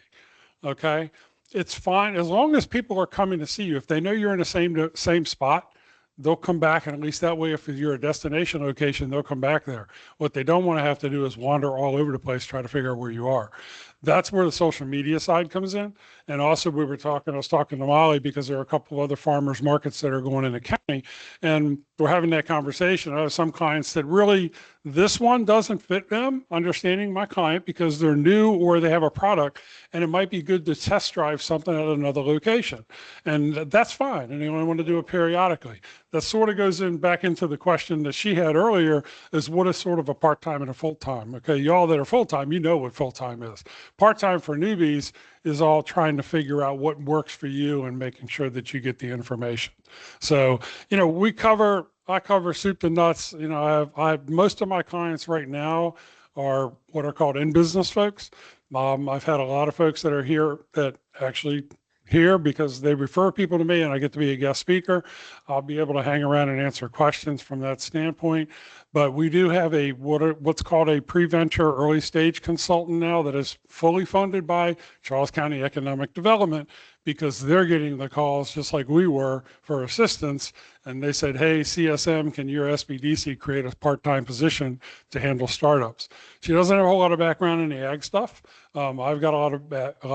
Okay. It's fine as long as people are coming to see you. If they know you're in the same spot, they'll come back. And at least that way, if you're a destination location, they'll come back there. What they don't want to have to do is wander all over the place, try to figure out where you are. That's where the social media side comes in. And also I was talking to Molly, because there are a couple of other farmers markets that are going in the county, and we're having that conversation. I have some clients that really, this one doesn't fit them, understanding my client, because they're new or they have a product, and it might be good to test drive something at another location. And that's fine. And they only want to do it periodically. That sort of goes back into the question that she had earlier, is what is sort of a part-time and a full-time? Okay, y'all that are full-time, you know what full-time is. Part-time for newbies is all trying to figure out what works for you and making sure that you get the information. So, I cover soup to nuts. I have most of my clients right now are what are called in-business folks. I've had a lot of folks that are here that actually here because they refer people to me and I get to be a guest speaker. I'll be able to hang around and answer questions from that standpoint. But we do have what's called a pre-venture early stage consultant now that is fully funded by Charles County Economic Development, because they're getting the calls just like we were for assistance. And they said, hey, CSM, can your SBDC create a part-time position to handle startups? She doesn't have a whole lot of background in the ag stuff. I've got a lot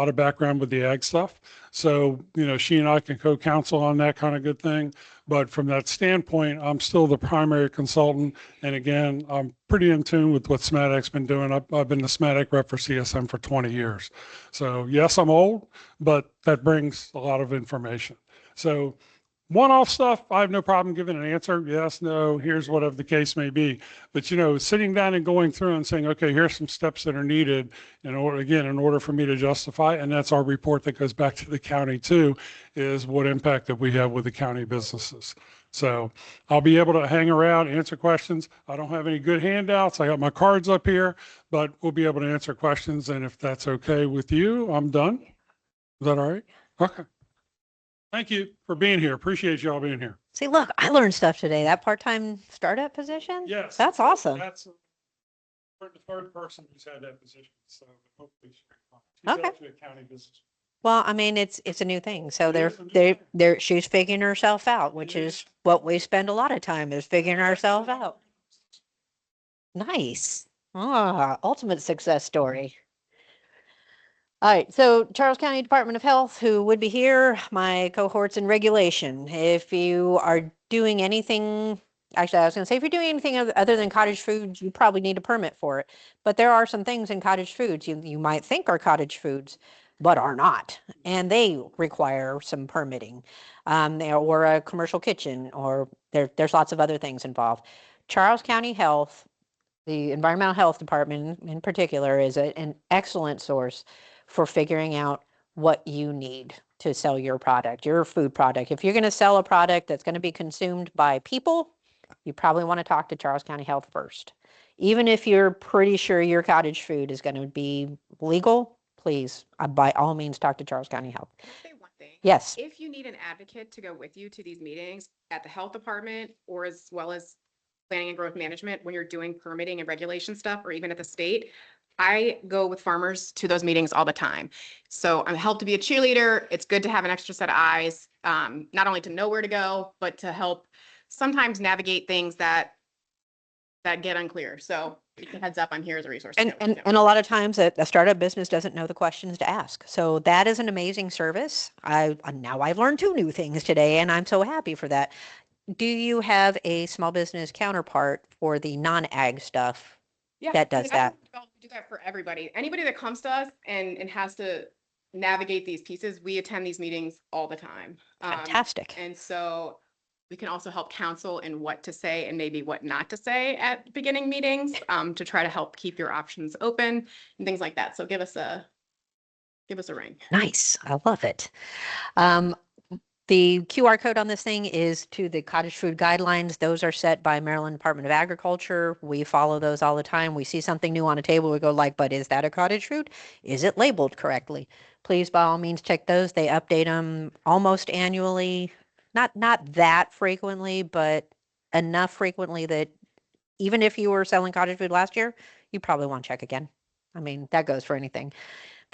of background with the ag stuff. So, she and I can co-counsel on that kind of good thing. But from that standpoint, I'm still the primary consultant. And again, I'm pretty in tune with what SMATIC's been doing. I've been the SMATIC rep for CSM for 20 years. So yes, I'm old, but that brings a lot of information. So One-off stuff, I have no problem giving an answer. Yes, no, here's whatever the case may be. But, sitting down and going through and saying, okay, here's some steps that are needed in order for me to justify, and that's our report that goes back to the county too, is what impact that we have with the county businesses. So I'll be able to hang around, answer questions. I don't have any good handouts. I got my cards up here, but we'll be able to answer questions. And if that's okay with you, I'm done. Is that all right? Okay. Thank you for being here. Appreciate y'all being here. See, look, I learned stuff today. That part-time startup position? Yes. That's awesome. We're the third person who's had that position, so hopefully she's fine. She's Okay. actually a county business. Well, I mean, it's a new thing. So It they're is a new they're thing. they're she's figuring herself out, which It is what we spend a lot of time is figuring ourselves out. Nice. Ultimate success story. All right, so Charles County Department of Health, who would be here, my cohorts in regulation. If you are doing anything, actually, I was going to say, if you're doing anything other than cottage foods, you probably need a permit for it. But there are some things in cottage foods you might think are cottage foods, but are not, and they require some permitting, or a commercial kitchen, or there's lots of other things involved. Charles County Health, the Environmental Health Department in particular, is an excellent source for figuring out what you need to sell your product, your food product. If you're going to sell a product that's going to be consumed by people, you probably want to talk to Charles County Health first. Even if you're pretty sure your cottage food is going to be legal, please, by all means, talk to Charles County Health. Can I say one thing? Yes. If you need an advocate to go with you to these meetings at the health department or as well as planning and growth management, when you're doing permitting and regulation stuff, or even at the state, I go with farmers to those meetings all the time. So I'm helped to be a cheerleader. It's good to have an extra set of eyes, not only to know where to go, but to help sometimes navigate things that get unclear. So heads up, I'm here as a resource. And a lot of times a startup business doesn't know the questions to ask. So that is an amazing service. Now I've learned 2 new things today, and I'm so happy for that. Do you have a small business counterpart for the non-ag stuff Yeah, that does that? We do that for everybody. Anybody that comes to us and has to navigate these pieces, we attend these meetings all the time. Fantastic. And so we can also help counsel in what to say and maybe what not to say at beginning meetings, to try to help keep your options open and things like that. So give us a ring. Nice. I love it. The QR code on this thing is to the cottage food guidelines. Those are set by Maryland Department of Agriculture. We follow those all the time. We see something new on a table, we go like, but is that a cottage food? Is it labeled correctly? Please, by all means, check those. They update them almost annually. Not that frequently, but enough frequently that even if you were selling cottage food last year, you probably want to check again. I mean, that goes for anything.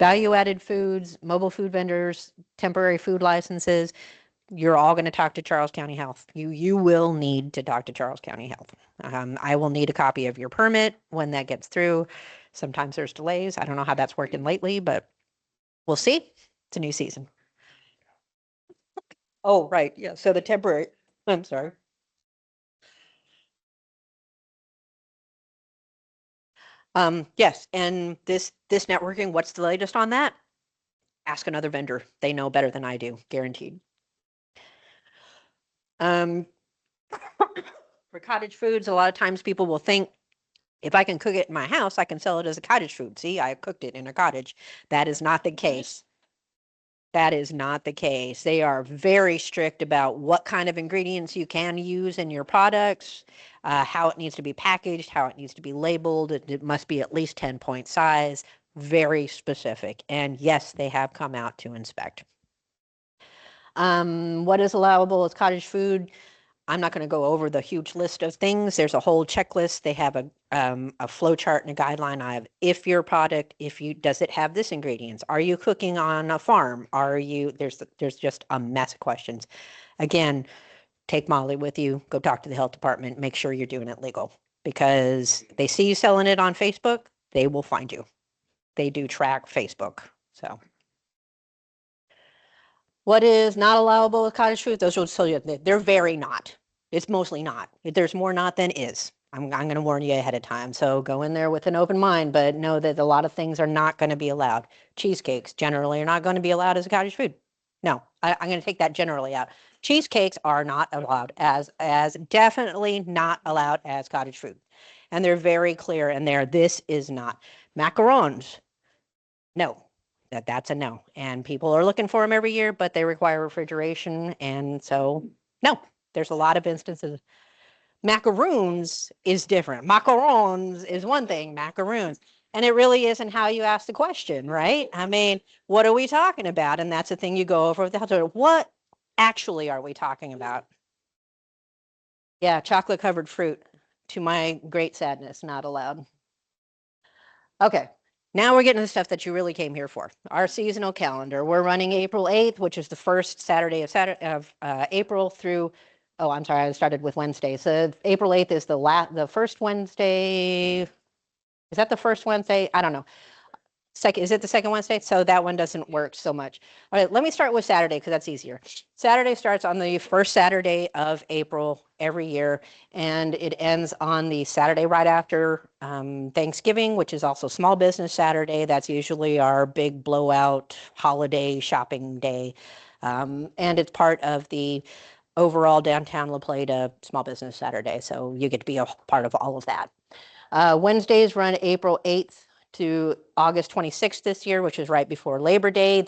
Value-added foods, mobile food vendors, temporary food licenses, you're all going to talk to Charles County Health. You will need to talk to Charles County Health. I will need a copy of your permit when that gets through. Sometimes there's delays. I don't know how that's working lately, but we'll see. It's a new season. Oh, right. Yeah. So the temporary, I'm sorry. Yes. And this networking, what's the latest on that? Ask another vendor. They know better than I do, guaranteed. For cottage foods, a lot of times people will think, if I can cook it in my house, I can sell it as a cottage food. See, I cooked it in a cottage. That is not the case. That is not the case. They are very strict about what kind of ingredients you can use in your products, how it needs to be packaged, how it needs to be labeled. It must be at least 10-point size, very specific. And yes, they have come out to inspect. What is allowable as cottage food? I'm not going to go over the huge list of things. There's a whole checklist. They have a flow chart and a guideline. I have if your product, does it have this ingredients? Are you cooking on a farm? There's just a mess of questions. Again, take Molly with you. Go talk to the health department. Make sure you're doing it legal, because they see you selling it on Facebook, they will find you. They do track Facebook. So. What is not allowable with cottage food? Those will tell you they're very not. It's mostly not. There's more not than is. I'm going to warn you ahead of time. So go in there with an open mind, but know that a lot of things are not going to be allowed. Cheesecakes generally are not going to be allowed as a cottage food. No, I'm going to take that generally out. Cheesecakes are not allowed as definitely not allowed as cottage food. And they're very clear in there. This is not. Macarons, no. That's a no. And people are looking for them every year, but they require refrigeration. And so, no, there's a lot of instances. Macaroons is different. Macarons is one thing, macaroons. And it really isn't how you ask the question, right? I mean, what are we talking about? And that's the thing you go over with the house. What actually are we talking about? Yeah, chocolate covered fruit. To my great sadness, not allowed. Okay, now we're getting to the stuff that you really came here for. Our seasonal calendar. We're running April 8th, which is the first Saturday of April through, oh, I'm sorry, I started with Wednesday. So April 8th is the first Wednesday. Is that the first Wednesday? I don't know. Second, is it the second Wednesday? So that one doesn't work so much. All right, let me start with Saturday because that's easier. Saturday starts on the first Saturday of April every year, and it ends on the Saturday right after Thanksgiving, which is also Small Business Saturday. That's usually our big blowout holiday shopping day. And it's part of the overall downtown La Plata Small Business Saturday. So you get to be a part of all of that. Wednesdays run April 8th to August 26th this year, which is right before Labor Day.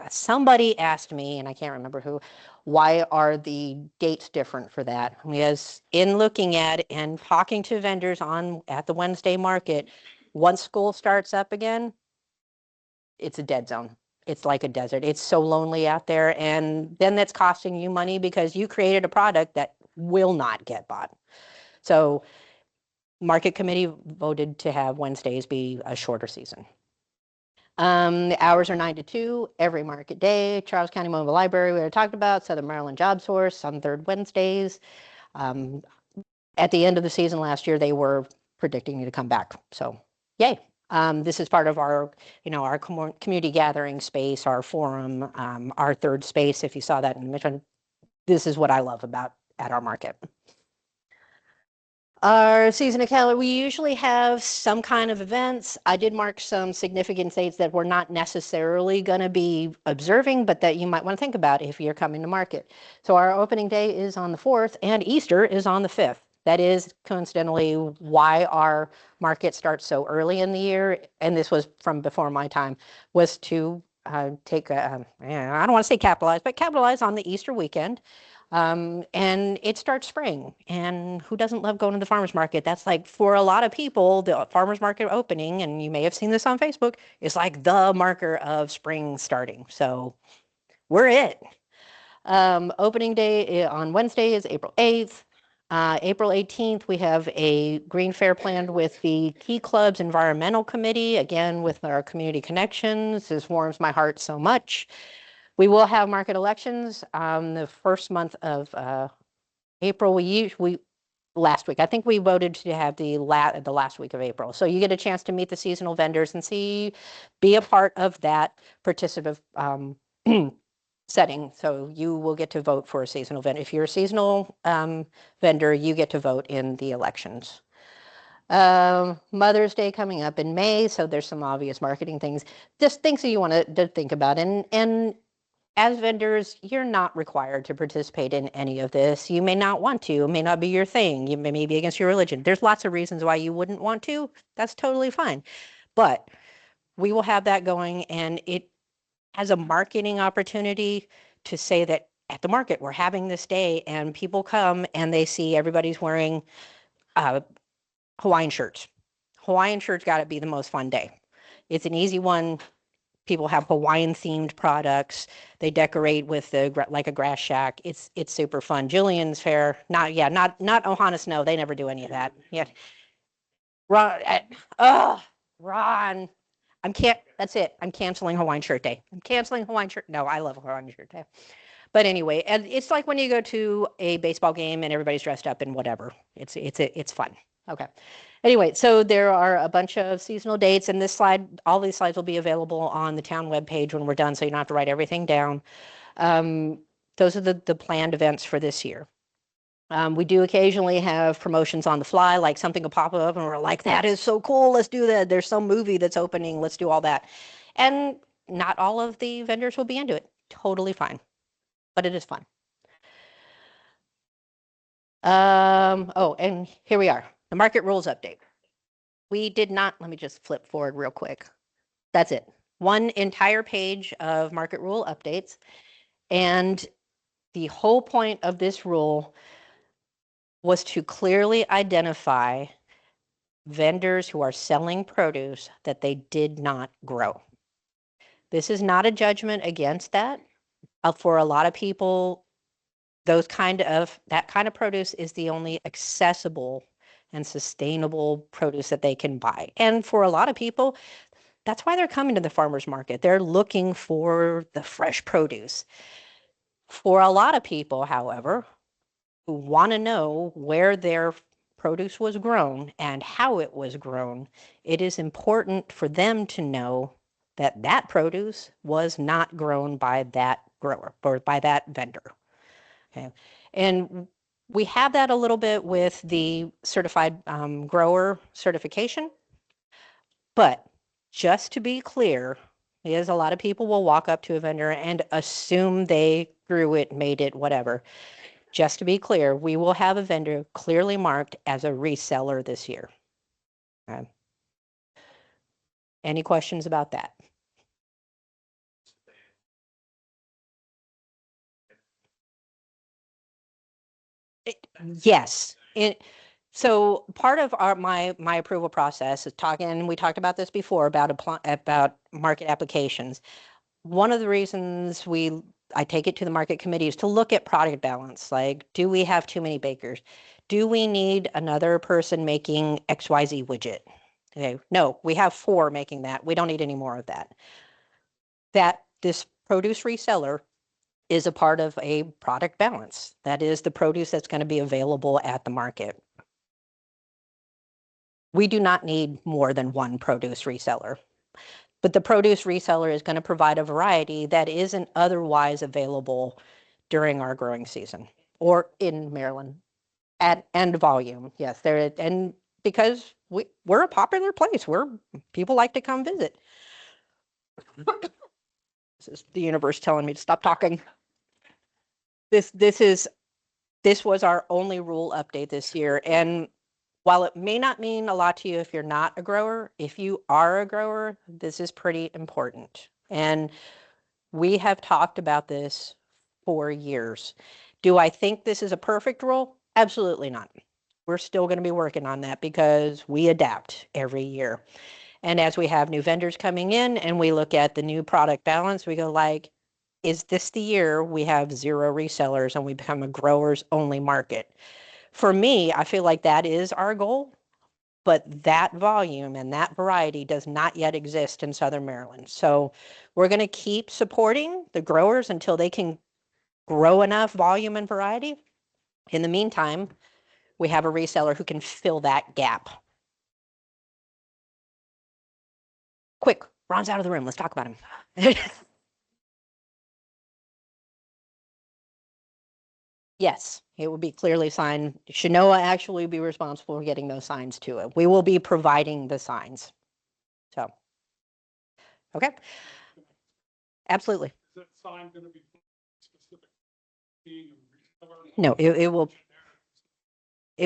Somebody asked me, and I can't remember who, why are the dates different for that? Because in looking at and talking to vendors at the Wednesday market, once school starts up again, it's a dead zone. It's like a desert. It's so lonely out there. And then that's costing you money because you created a product that will not get bought. So market committee voted to have Wednesdays be a shorter season. The hours are 9 to 2 every market day. Charles County Mobile Library, we already talked about. Southern Maryland Job Source on third Wednesdays. At the end of the season last year, they were predicting to come back. So, yay. This is part of our, our community gathering space, our forum, our third space. If you saw that in the mission, this is what I love about at our market. Our season of calendar, we usually have some kind of events. I did mark some significant dates that we're not necessarily going to be observing, but that you might want to think about if you're coming to market. So our opening day is on the 4th and Easter is on the 5th. That is coincidentally why our market starts so early in the year. And this was from before my time, was to take, I don't want to say capitalize, but capitalize on the Easter weekend. And it starts spring. And who doesn't love going to the farmer's market? That's like, for a lot of people, the farmer's market opening, and you may have seen this on Facebook, is like the marker of spring starting. So we're it. Opening day on Wednesday is April 8th. April 18th, we have a green fair planned with the Key Club's Environmental Committee, again, with our community connections. This warms my heart so much. We will have market elections the first month of April. Last week, I think we voted to have the last week of April. So you get a chance to meet the seasonal vendors and be a part of that participative setting. So you will get to vote for a seasonal vendor. If you're a seasonal vendor, you get to vote in the elections. Mother's Day coming up in May, so there's some obvious marketing things, just things that you want to think about. And as vendors, you're not required to participate in any of this. You may not want to. It may not be your thing. You may be against your religion. There's lots of reasons why you wouldn't want to. That's totally fine. But we will have that going, and it has a marketing opportunity to say that at the market, we're having this day, and people come and they see everybody's wearing Hawaiian shirts. Hawaiian shirts got to be the most fun day. It's an easy one. People have Hawaiian themed products. They decorate with like a grass shack. It's super fun. Jillian's Fair, not Ohana Snow. They never do any of that. Yeah. Ron, Ron, that's it. I'm canceling Hawaiian Shirt Day. I'm canceling Hawaiian Shirt. No, I love Hawaiian Shirt Day. But anyway, and it's like when you go to a baseball game and everybody's dressed up in whatever. It's fun. Okay. Anyway, so there are a bunch of seasonal dates, and all these slides will be available on the town webpage when we're done, so you don't have to write everything down. Those are the planned events for this year. We do occasionally have promotions on the fly, like something will pop up and we're like, that is so cool, let's do that. There's some movie that's opening, let's do all that. And not all of the vendors will be into it. Totally fine, but it is fun. Oh, and here we are, the market rules update. We did not, let me just flip forward real quick. That's it. One entire page of market rule updates. And the whole point of this rule was to clearly identify vendors who are selling produce that they did not grow. This is not a judgment against that. For a lot of people, that kind of produce is the only accessible and sustainable produce that they can buy. And for a lot of people, that's why they're coming to the farmers market. They're looking for the fresh produce. For a lot of people, however, who want to know where their produce was grown and how it was grown, it is important for them to know that that produce was not grown by that grower or by that vendor. Okay. And we have that a little bit with the certified grower certification. But just to be clear, because a lot of people will walk up to a vendor and assume they grew it, made it, whatever. Just to be clear, we will have a vendor clearly marked as a reseller this year. Okay. Any questions about that? Yes. So part of my approval process is talking, and we talked about this before about market applications. One of the reasons I take it to the market committee is to look at product balance. Like, do we have too many bakers? Do we need another person making XYZ widget? Okay, no, we have 4 making that. We don't need any more of that. That this produce reseller is a part of a product balance. That is the produce that's going to be available at the market. We do not need more than one produce reseller. But the produce reseller is going to provide a variety that isn't otherwise available during our growing season or in Maryland and volume. Yes, there, and because we're a popular place where people like to come visit. This is the universe telling me to stop talking. This was our only rule update this year. And while it may not mean a lot to you if you're not a grower, if you are a grower, this is pretty important. And we have talked about this for years. Do I think this is a perfect rule? Absolutely not. We're still going to be working on that because we adapt every year. And as we have new vendors coming in and we look at the new product balance, we go like, is this the year we have 0 resellers and we become a growers only market? For me, I feel like that is our goal, but that volume and that variety does not yet exist in Southern Maryland. So we're going to keep supporting the growers until they can grow enough volume and variety. In the meantime, we have a reseller who can fill that gap. Quick, Ron's out of the room. Let's talk about him. Yes, it will be clearly signed. Shanoa actually be responsible for getting those signs to it. We will be providing the signs. So, okay, absolutely. Is that sign going to be specific? No, it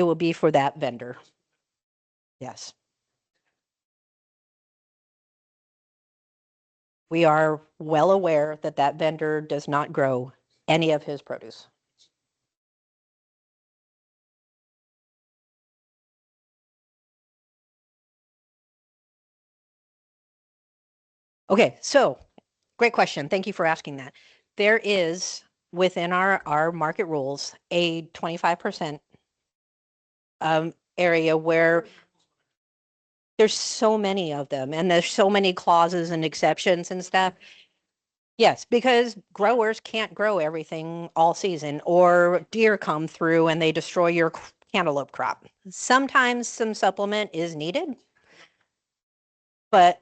will be for that vendor. Yes. We are well aware that that vendor does not grow any of his produce. Okay, so great question. Thank you for asking that. There is within our market rules a 25% area where there's so many of them and there's so many clauses and exceptions and stuff. Yes, because growers can't grow everything all season, or deer come through and they destroy your cantaloupe crop. Sometimes some supplement is needed, but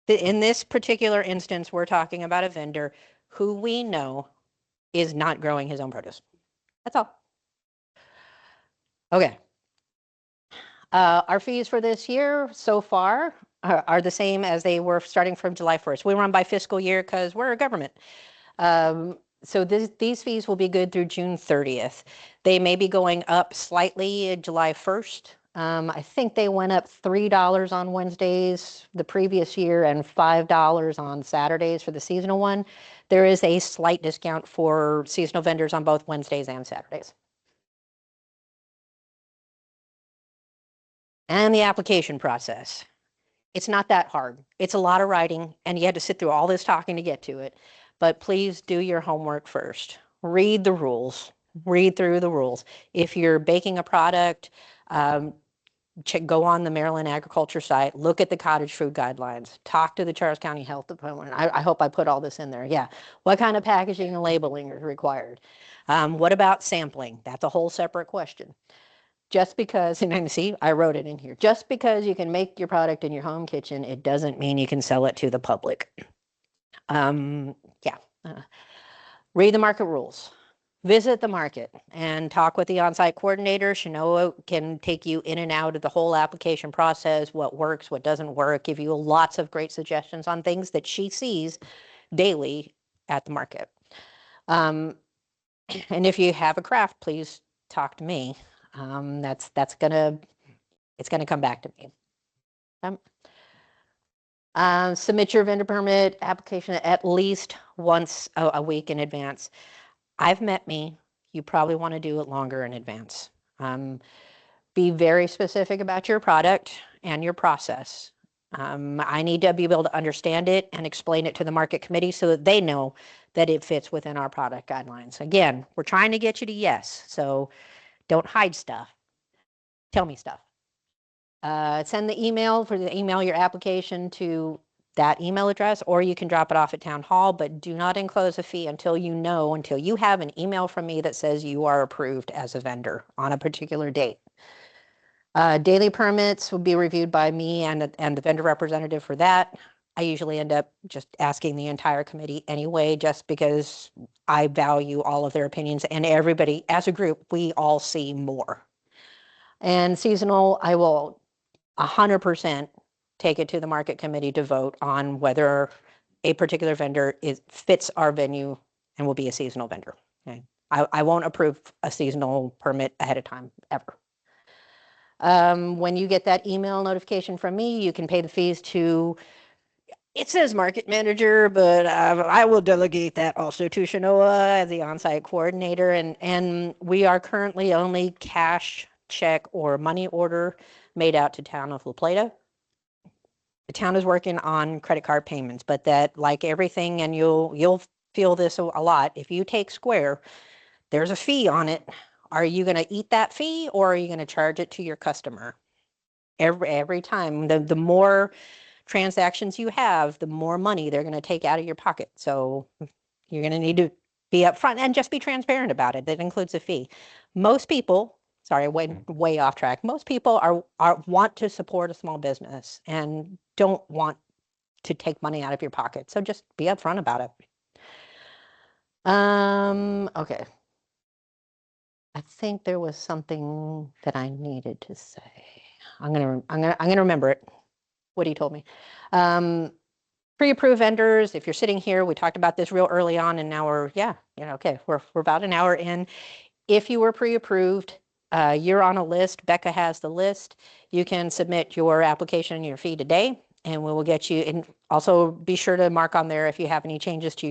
in this particular instance, we're talking about a vendor who we know is not growing his own produce. That's all. Okay. Our fees for this year so far are the same as they were starting from July 1st. We run by fiscal year because we're a government. So these fees will be good through June 30th. They may be going up slightly July 1st. I think they went up $3 on Wednesdays the previous year and $5 on Saturdays for the seasonal one. There is a slight discount for seasonal vendors on both Wednesdays and Saturdays. And the application process. It's not that hard. It's a lot of writing, and you had to sit through all this talking to get to it. But please do your homework first. Read the rules. Read through the rules. If you're baking a product, go on the Maryland Agriculture site, look at the cottage food guidelines, talk to the Charles County Health Department. I hope I put all this in there. Yeah. What kind of packaging and labeling is required? What about sampling? That's a whole separate question. Just because, and see, I wrote it in here, just because you can make your product in your home kitchen, it doesn't mean you can sell it to the public. Yeah. Read the market rules. Visit the market and talk with the on-site coordinator. Shanoa can take you in and out of the whole application process, what works, what doesn't work, give you lots of great suggestions on things that she sees daily at the market. And if you have a craft, please talk to me. It's gonna come back to me. Submit your vendor permit application at least once a week in advance. I've met me. You probably want to do it longer in advance. Be very specific about your product and your process. I need to be able to understand it and explain it to the market committee so that they know that it fits within our product guidelines. Again, we're trying to get you to yes, so don't hide stuff. Tell me stuff. Send the email email your application to that email address, or you can drop it off at town hall, but do not enclose a fee until you have an email from me that says you are approved as a vendor on a particular date. Daily permits will be reviewed by me and the vendor representative for that. I usually end up just asking the entire committee anyway, just because I value all of their opinions, and everybody, as a group, we all see more. And seasonal, I will 100% take it to the market committee to vote on whether a particular vendor fits our venue and will be a seasonal vendor. Okay. I won't approve a seasonal permit ahead of time, ever. When you get that email notification from me, you can pay the fees to, it says market manager, but I will delegate that also to Shanoa as the on-site coordinator. And we are currently only cash, check, or money order made out to town of La Plata. The town is working on credit card payments, but that, like everything, and you'll feel this a lot, if you take Square, there's a fee on it. Are you going to eat that fee, or are you going to charge it to your customer? Every time, the more transactions you have, the more money they're going to take out of your pocket. So you're going to need to be upfront and just be transparent about it. That includes a fee. Most people, sorry, way off track. Most people want to support a small business and don't want to take money out of your pocket. So just be upfront about it. Okay. I think there was something that I needed to say. I'm gonna remember it. What he told me. Pre-approved vendors, if you're sitting here, we talked about this real early on, and now we're about an hour in. If you were pre-approved, you're on a list. Becca has the list. You can submit your application and your fee today, and we will get you. And also be sure to mark on there if you have any changes to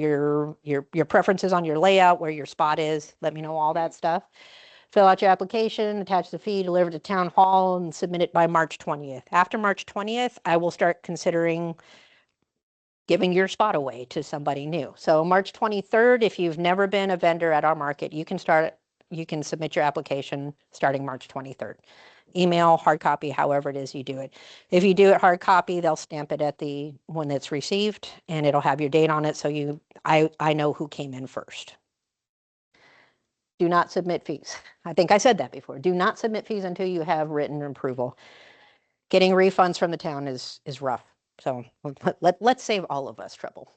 your preferences on your layout, where your spot is. Let me know all that stuff. Fill out your application, attach the fee, deliver to town hall, and submit it by March 20th. After March 20th, I will start considering giving your spot away to somebody new. So March 23rd, if you've never been a vendor at our market, you can submit your application starting March 23rd. Email, hard copy, however it is you do it. If you do it hard copy, they'll stamp it at the one that's received, and it'll have your date on it, so I know who came in first. Do not submit fees. I think I said that before. Do not submit fees until you have written approval. Getting refunds from the town is rough. So let's save all of us trouble.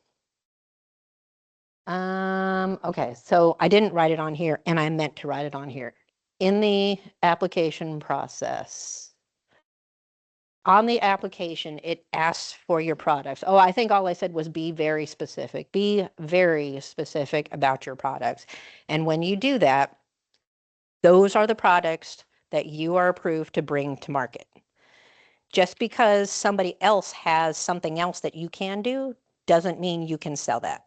Okay, so I didn't write it on here, and I meant to write it on here. In the application process, on the application, it asks for your products. Oh, I think all I said was be very specific. Be very specific about your products. And when you do that, those are the products that you are approved to bring to market. Just because somebody else has something else that you can do doesn't mean you can sell that.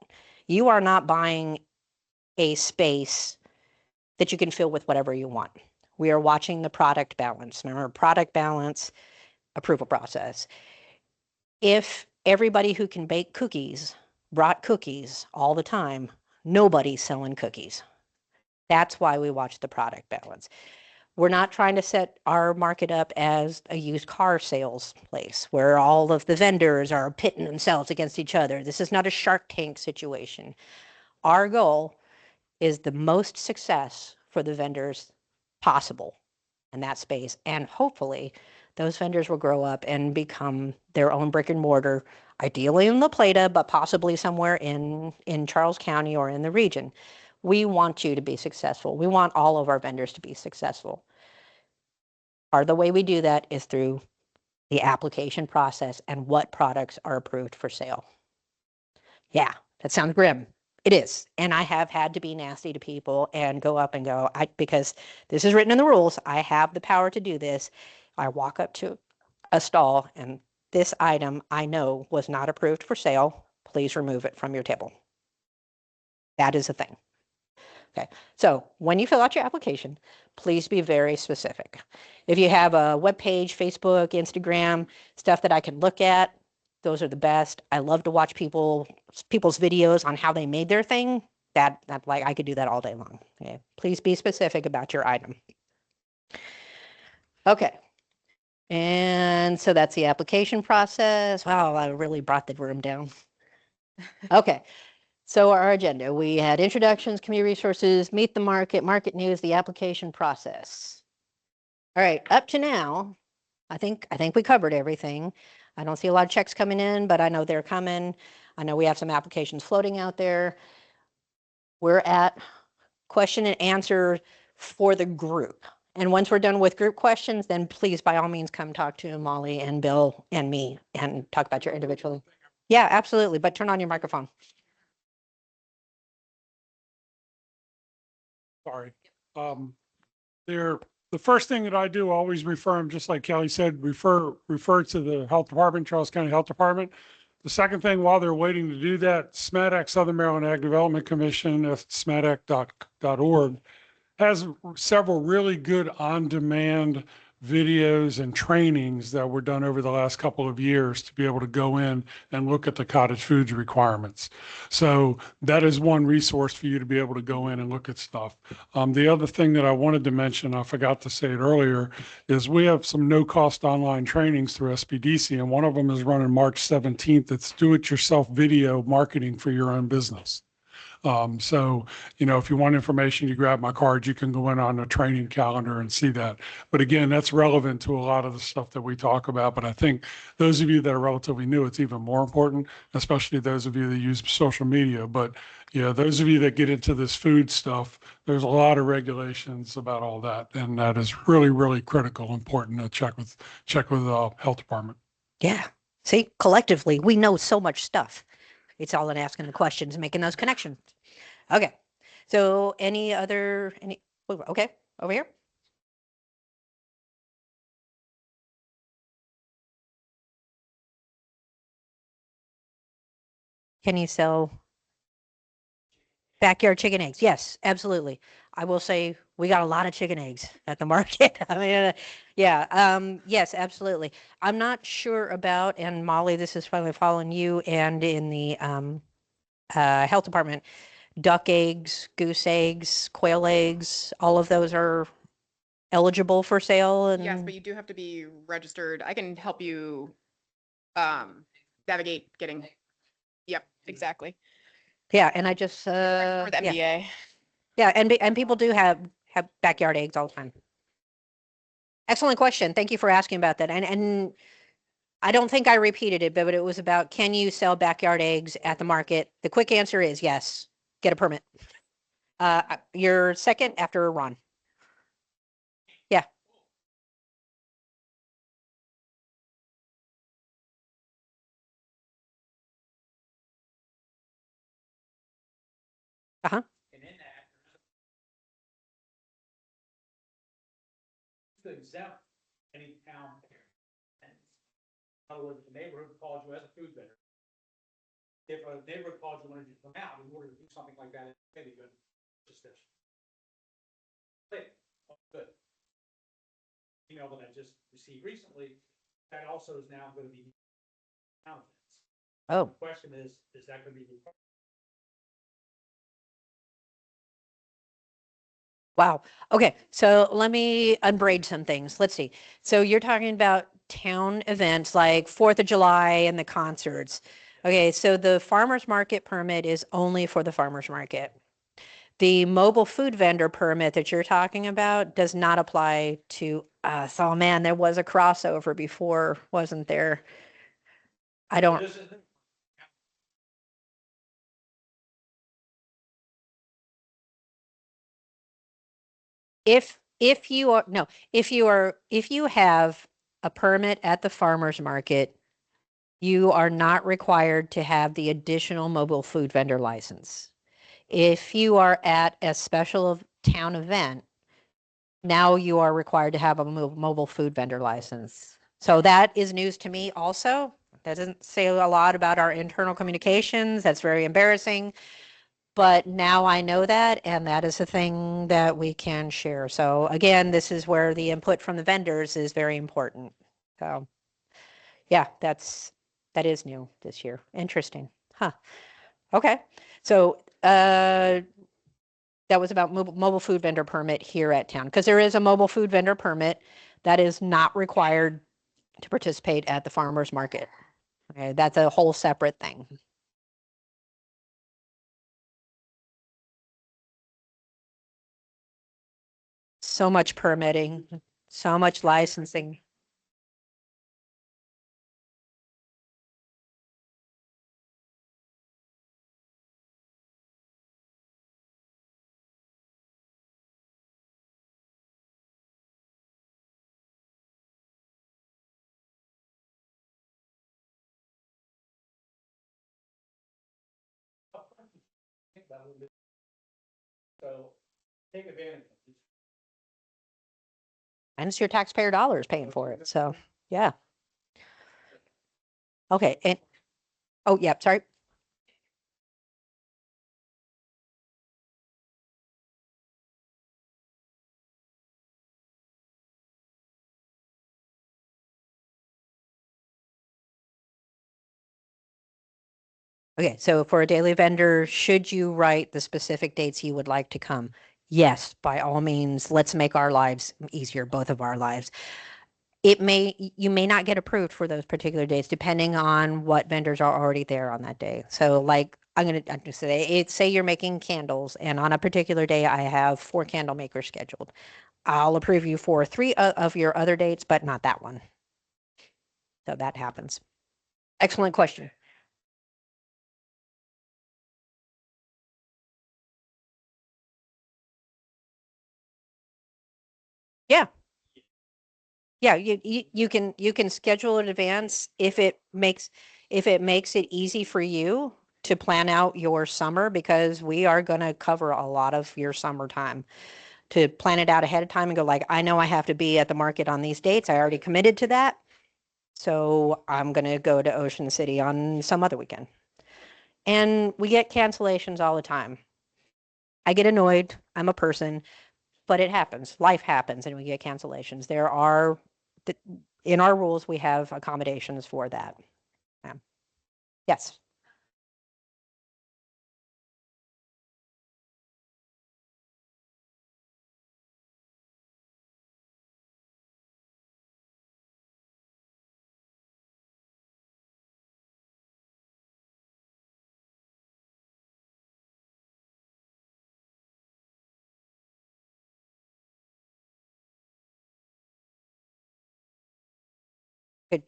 You are not buying a space that you can fill with whatever you want. We are watching the product balance. Remember, product balance, approval process. If everybody who can bake cookies brought cookies all the time, nobody's selling cookies. That's why we watch the product balance. We're not trying to set our market up as a used car sales place where all of the vendors are pitting themselves against each other. This is not a Shark Tank situation. Our goal is the most success for the vendors possible in that space. And hopefully those vendors will grow up and become their own brick and mortar, ideally in La Plata, but possibly somewhere in Charles County or in the region. We want you to be successful. We want all of our vendors to be successful. Part of the way we do that is through the application process and what products are approved for sale. Yeah, that sounds grim. It is. And I have had to be nasty to people and go up and go, because this is written in the rules, I have the power to do this. I walk up to a stall and this item I know was not approved for sale. Please remove it from your table. That is a thing. Okay, so when you fill out your application, please be very specific. If you have a web page, Facebook, Instagram, stuff that I can look at, those are the best. I love to watch people's videos on how they made their thing. That like I could do that all day long. Okay, please be specific about your item. Okay, and so that's the application process. Wow, I really brought the room down. Okay. So our agenda, we had introductions, community resources, meet the market, market news, the application process. All right, up to now, I think we covered everything. I don't see a lot of checks coming in, but I know they're coming. I know we have some applications floating out there. We're at question and answer for the group. And once we're done with group questions, then please, by all means, come talk to Molly and Bill and me and talk about your individual. Yeah, absolutely. But turn on your microphone. Sorry. The first thing that I do, always refer them, just like Kelly said, refer to the health department, Charles County Health Department. The second thing, while they're waiting to do that, SMADAC, Southern Maryland Ag Development Commission, smadac.org, has several really good on-demand videos and trainings that were done over the last couple of years to be able to go in and look at the cottage foods requirements. So that is one resource for you to be able to go in and look at stuff. The other thing that I wanted to mention, I forgot to say it earlier, is we have some no-cost online trainings through SBDC, and one of them is running March 17th. It's do-it-yourself video marketing for your own business. So, if you want information, you grab my card, you can go in on the training calendar and see that. But again, that's relevant to a lot of the stuff that we talk about. But I think those of you that are relatively new, it's even more important, especially those of you that use social media. But yeah, those of you that get into this food stuff, there's a lot of regulations about all that. And that is really, really critical, important to check with health department. Yeah. See, collectively, we know so much stuff. It's all in asking the questions, making those connections. Okay. So okay, over here. Can you sell backyard chicken eggs? Yes, absolutely. I will say we got a lot of chicken eggs at the market. I mean, yeah, yes, absolutely. I'm not sure about, and Molly, this is finally following you and in the health department, duck eggs, goose eggs, quail eggs, all of those are eligible for sale. And Yes, but you do have to be registered. I can help you navigate getting. Yep, exactly. yeah, and I just For the yeah, MBA. yeah, and people do have backyard eggs all the time. Excellent question. Thank you for asking about that. And I don't think I repeated it, but it was about, can you sell backyard eggs at the market? The quick answer is yes. Get a permit. You're second after Ron. Yeah. Uh-huh. And in that, to exempt any town fair. And in other words, the neighborhood calls you as a food vendor. If a neighborhood calls you, wanted you to come out in order to do something like that, maybe good, just this. Click, oh, good. Email that I just received recently, that also is now going to be town events. Oh, The question is that going to be required? wow. Okay, so let me unbraid some things. Let's see. So you're talking about town events like 4th of July and the concerts. Okay, so the farmer's market permit is only for the farmer's market. The mobile food vendor permit that you're talking about does not apply to us. Oh man, there was a crossover before, wasn't there? I don't, This is, if you are, no, if you have a permit at the farmer's market, you are not required to have the additional mobile food vendor license. If you are at a special town event, now you are required to have a mobile food vendor license. So that is news to me also. That doesn't say a lot about our internal communications. That's very embarrassing. But now I know that, and that is a thing that we can share. So again, this is where the input from the vendors is very important. So yeah, that is new this year. Interesting. Huh. Okay. So that was about mobile food vendor permit here at town, because there is a mobile food vendor permit that is not required to participate at the farmer's market. Okay, that's a whole separate thing. So much permitting, so much licensing. think about it. So take advantage of it. And it's your taxpayer dollars paying for it. So, yeah. Okay. And, oh, yeah, sorry. Okay, so for a daily vendor, should you write the specific dates you would like to come? Yes, by all means, let's make our lives easier, both of our lives. You may not get approved for those particular days, depending on what vendors are already there on that day. So like, I'm gonna say, say you're making candles, and on a particular day, I have 4 candle makers scheduled. I'll approve you for 3 of your other dates, but not that one. So that happens. Excellent question. Yeah. Yeah, you can schedule in advance if it makes it easy for you to plan out your summer, because we are going to cover a lot of your summertime. To plan it out ahead of time and go like, I know I have to be at the market on these dates. I already committed to that. So I'm going to go to Ocean City on some other weekend. And we get cancellations all the time. I get annoyed. I'm a person, but it happens. Life happens and we get cancellations. There are, in our rules, we have accommodations for that. Yes.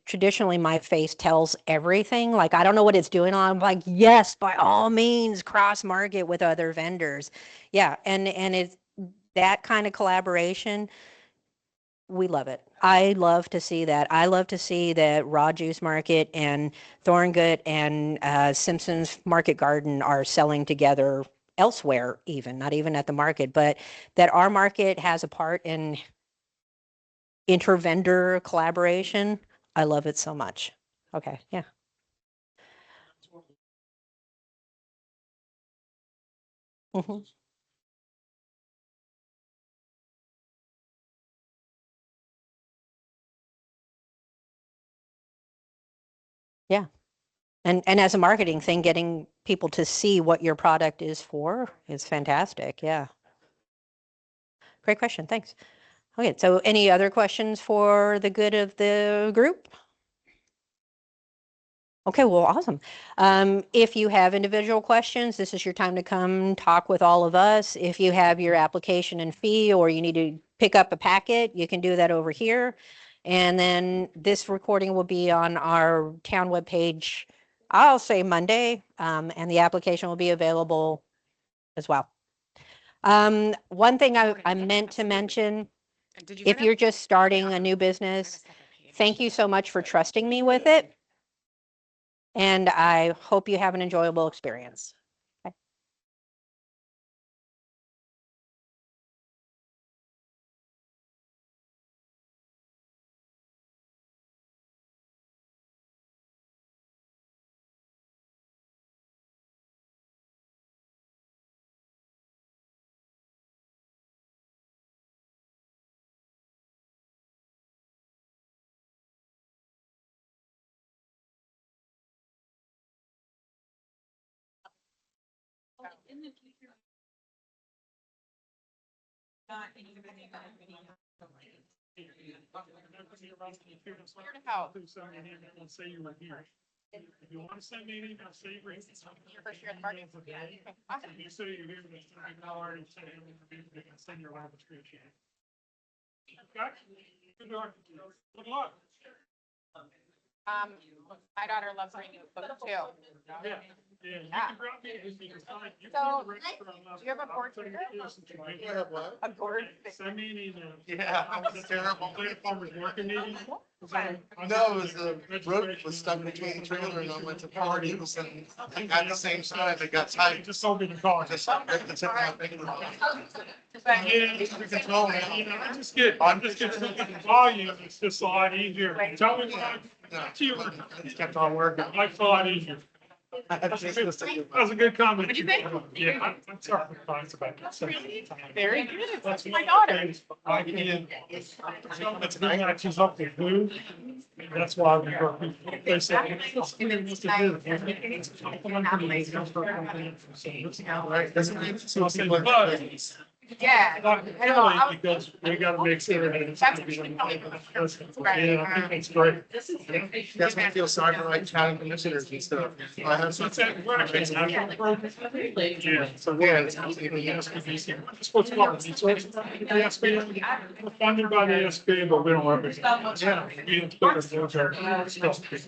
Traditionally, my face tells everything. Like, I don't know what it's doing. I'm like, yes, by all means, cross market with other vendors. Yeah. And it's that kind of collaboration. We love it. I love to see that. I love to see that Raw Juice Market and Thorngood and Simpson's Market Garden are selling together elsewhere, even not even at the market, but that our market has a part in inter-vendor collaboration. I love it so much. Okay, yeah. Mhm. Yeah. And as a marketing thing, getting people to see what your product is for is fantastic. Yeah. Great question. Thanks. Okay, so any other questions for the good of the group? Okay, well, awesome. If you have individual questions, this is your time to come talk with all of us. If you have your application and fee, or you need to pick up a packet, you can do that over here. And then this recording will be on our town webpage, I'll say Monday, and the application will be available as well. One thing I meant to mention, Did you if find you're out? just starting a new business, thank you so much for trusting me with it. And I hope you have an enjoyable experience. Okay. Say you were here. If you want to send me an email, say you were here. For sure, the market. Awesome. You say you're here, but I'll already send your registration. Okay? Good luck. Good luck. My daughter loves reading books too. Yeah. Yeah. You Yeah. can drop me if you can find. You So, can register online. do you have a board certificate? You have what? A board. Send me an email. Yeah, it's terrible. Play a farmer's market meeting. No, it was the road was stuck between the trailer and I went to party. It was at the same time, it got tight. Just told me to call. Just ripped the tip of my finger off. Yeah, You control me. I'm just get volume, it's just a lot easier. Tell me what No, to you. it kept on working. Life's a lot easier. That was a good comment. What'd you think? Yeah, I'm sorry for thoughts about that. So- Very good. That's That's my daughter. I can, it's not like she's up to who, that's why we work. They say, "What's to do?" Right, that's what it's. So I said, but, Yeah. I know. I was- because we gotta make sure that it's. That's- Yeah, I think it's great. That's when I feel sorry for like county commissioners and stuff. I have So some. it's at work, it's national program. Yeah, so Yeah, we're, it's even yes. it's what's called, it's the SB, we're funded by the SB, but we don't represent. Yeah. We don't put us in charge of stuff because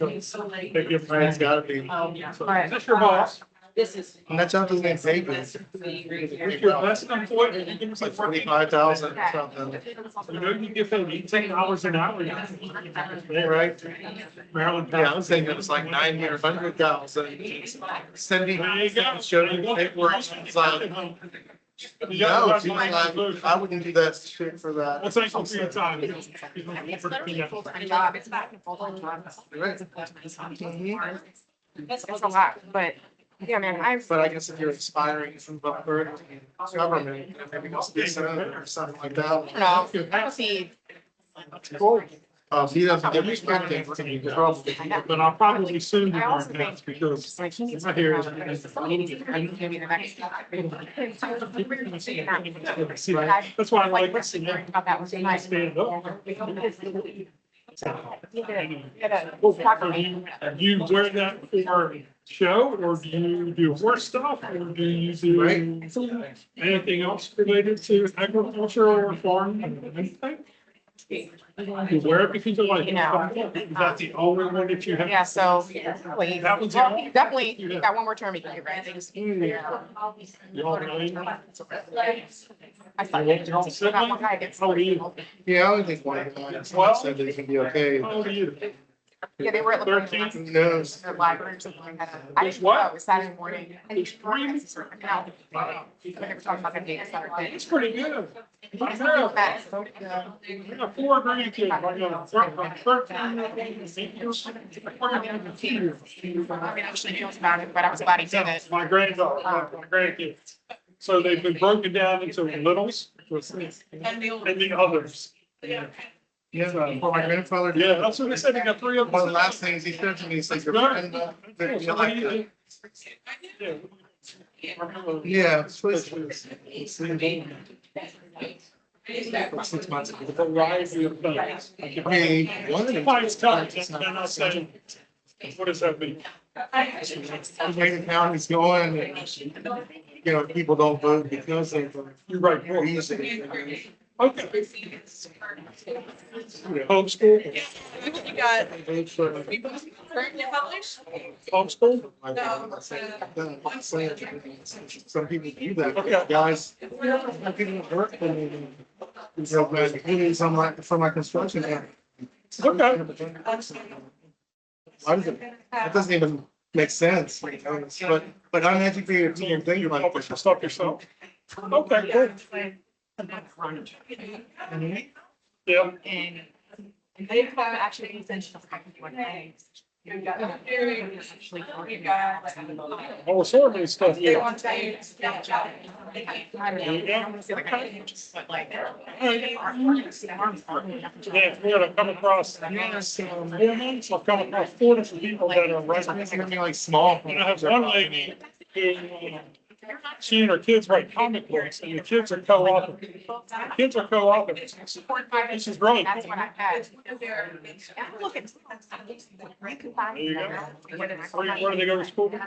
they give. Right, it's gotta be. So, is this your boss? And that's not the same pay, but If you're less than employed, you can it's say like 45,000 or something. You know, you get paid $18 an hour. Right? Maryland. Yeah, I was thinking it was like 90 or 100,000. Cindy There you go. showed me the paperwork. It's like, no, she's like, I wouldn't do that shit for that. Well, thank you for your time. It's literally a full-time job. It's back in full-time job. Right. Mhm. It's a lot, but yeah, man, But I guess if you're aspiring from upward government, maybe go be a senator or something like that. I don't know. I don't see. He doesn't give me credit, we're gonna be in trouble. But I'll probably soon be I more also advanced think. because Like, he needs my to hair figure out is. the facility needs to give me the next. That's why I like. About that was nice. Stand up. Get You wear that for show, or do you do horse stuff, or do you do anything else related to agriculture or farming? Anything? You wear it because you like it. You know. Is that the only one that you have? Yeah, so, like, That was well, it? definitely, you got one more term you can do, right? They just figure it out. You all really? I thought, got one guy gets. How old are you? Yeah, I only think one of the guys said that it can be okay. How old are you? Yeah, they were at the 13? Who knows? their library or something like that. I There's didn't what? know, it was Saturday morning. There's 3? No. They were talking about the date Saturday. That's pretty good. I That's know. so good. I got 4 grandkids. I got 13. I mean, I actually feels about it, but I was glad he did it. My granddaughter, my grandkids. So they've been broken down into littles and the others. Yeah, for my grandfather. Yeah, that's what they said. They got 3 of them. One of the last things he said to me, he said, your friend, you like that? Yeah, it's supposed to. 6 months ago. A variety of things. I mean, one of the Defines content, and I'll say, what does that mean? Major counties going, and, you know, people don't vote because of You're right. reason. Okay. Homeschool, You got Vote for- currently published? homeschool? Some people do that, Okay. guys. Some people work for me. So, for my construction. area. Okay. Why does it, that doesn't even make sense, you know, but uneducated people think You like publish the this. stuff yourself? Okay, cool. Yeah. And they have actually essential things. You've got. All sorts of stuff. They Yeah. want to. I don't know. I don't feel like I can just, but like. Yeah, we're gonna come across, Yes, 4 months, I've come across 4 different people that are it's right. gonna be like small. And I have one lady who, she and her kids write comic books, and the kids are co-authors. The kids are co-authors. This is really That's cool. what I had. I'm looking. There you go. Where do they go to school? They're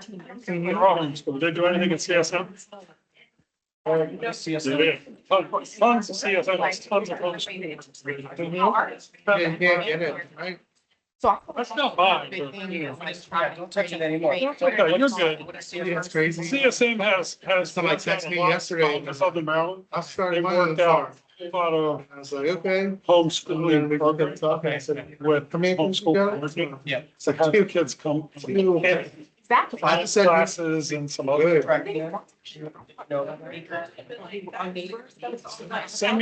all homeschooled. They do anything at CSM? They do. Tons of CSM, tons of homeschool. Yeah, get it, right? So. That's not bad, Big but, thing you know. is, like, Don't touch it anymore. Okay, you're good. Yeah, it's crazy. CSM has. Somebody texted me yesterday. In Southern Maryland. I They started mine. worked out a lot of I was like, okay. And then homeschooling we programs kept talking. I said, with how many kids you got? homeschool. Yeah. So have the kids come Two. Exactly. I just said, classes and some other. good. Send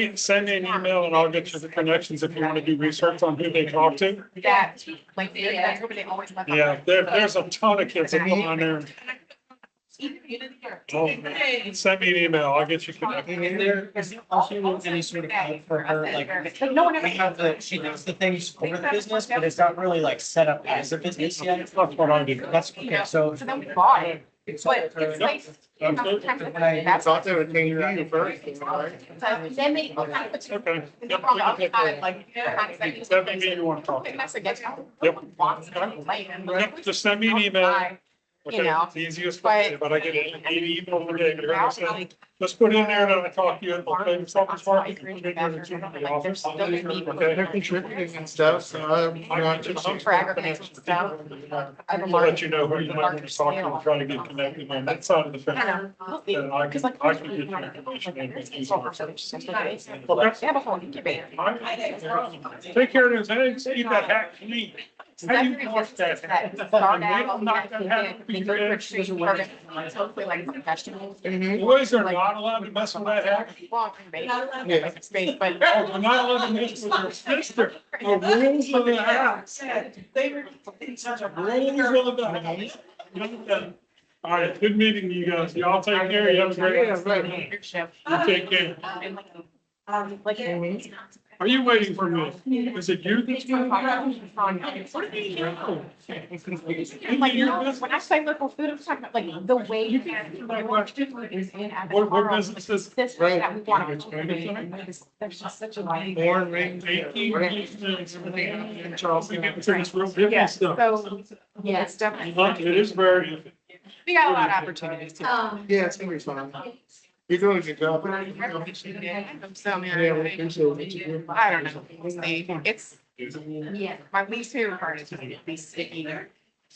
me an email and I'll get you the connections if you want to do research on who they talk to. That, like, they always let. Yeah, there's a ton of kids that go on there. Send me an email, I'll get you connected. And there is also any sort of help for her, like, No one ever. we have she does the things for the business, but it's not really like set up as a business yet. That's what I do. That's okay, so. So then we bought it, but it's like. Absolutely. I That's. thought they would change you first, right? So then they kind of put you. Okay. And Yep, then on we the can other take side, that. like, kind of like. Send me an email you want to talk to. And that's a guess. Yep. Wants it, like, and we're- Yep, just send me an email. You know, It's the easiest way, but I get 80 emails a day. But I said, just put in there that I talked to you at the famous office market. Put in there that you're in the office. They're contributing and stuff, so I'm not just. For agricultural stuff. I've I'll let you know who you might want to talk to and try to get connected on that side of the fence. Then I can get your information in. It's easier. Okay. Yeah, before you get it. All right. Take care of those eggs, eat that hack clean. How do you wash that? Start out, Not gonna have to be red. hopefully like vegetables. Boys are not allowed to mess with that hack. Well, Yeah. space, but. Oh, they're not allowed to mess with their sister. The rules of the house. Rules of the house. All right, good meeting you guys. Y'all take care. You have a great. Yeah, right. You take care. Are you waiting for me? Is it you that's going? What do you know? Like, when I say local food, I'm talking about like the way you can. My question. Is in. What businesses? System that we want to. There's just such a. More rain. 18 businesses in Charleston. Getting to this real Yeah, business stuff. so, yeah, it's definitely. It is very. We got a lot of opportunities too. Yeah, it's gonna be fun. You're doing a good job. So, man, Yeah, we appreciate it. I don't know. We'll see. It's, my least favorite part is just be sticky.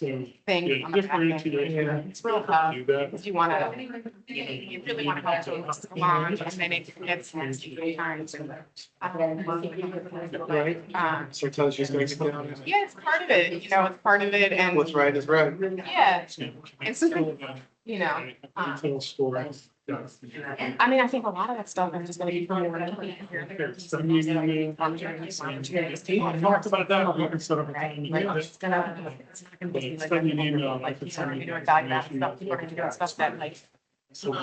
thing Yeah, on the back end. differentiation. It's real tough. Do that. Because you want to, you really want to help folks along, and then it gets nasty sometimes. Right. Sometimes you just gotta get down. Yeah, it's part of it, it's part of it, and What's right is right. yeah, and so, Tell stories. I mean, I think a lot of that stuff is just gonna be from Talked about that. We can set up a time to do Like, this. it's not gonna be like, Send you an email. like, people are gonna be doing value add stuff, people are gonna be doing stuff that like,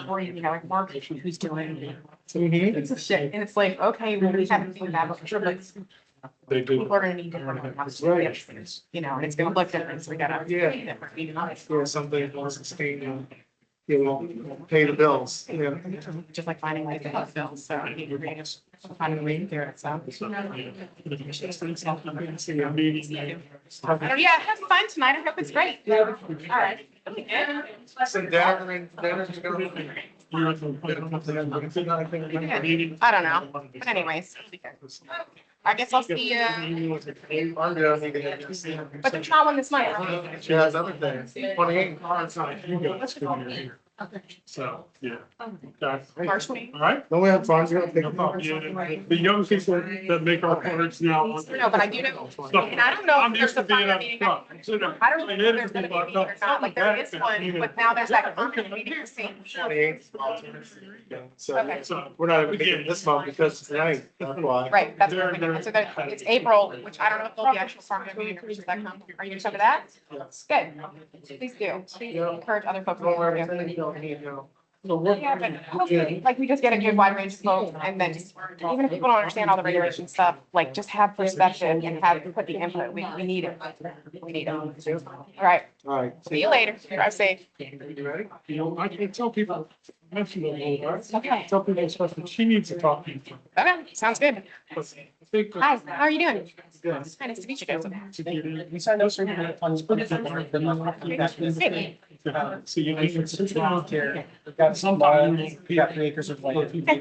or, like Mark, who's doing. It's a shit, and it's like, okay, well, we haven't seen that before, but They do. people are gonna need different amounts of things, and it's gonna look different, so we gotta. Yeah. Different, Yeah, something wants to sustain, pay the bills, Just like finding ways to help bills, so I need to read it, finding a way to do it, so. Yeah, have fun tonight, I hope it's great. All right. So dinner and dinner's gonna be. I don't know, but anyways. I guess I'll see you, I'm gonna need to get this. but there's not one this month. She has other things, 28. You guys can hear here. So, yeah. Okay. March 20th. All right. Don't we have fun? You're gonna pick No them problem. up. Yeah, the young people that make our cards now. No, but I do know, and I don't know I'm if used there's to a being fire up meeting. front. I don't know if there's gonna be a meeting or not, like there is one, but now there's that permanent meeting to see. 28. So, Okay. So, we're not even beginning this month because it's tonight, that's why. Right, that's what I'm thinking. So that, it's April, which I don't know if there'll be actual permanent meeting or does that come. Are you gonna cover that? Good. Please do. Please encourage other folks. Don't worry, to do it. you don't need to. Yeah, but hopefully, like, we just get a good wide range of folks, and then even if people don't understand all the regulation stuff, like, just have perspective and put the input, we need it. We need it. All right, All right. see you later, drive safe. You ready? I can tell people, I mentioned it a little bit. Okay. Tell people, especially, she needs to talk to you. Okay, sounds good. I think that- Hi, how are you doing? Good. Hi, nice to meet you guys. We signed up for So you need to. We've got some, Sometimes. we've got 3 acres of land. Yeah.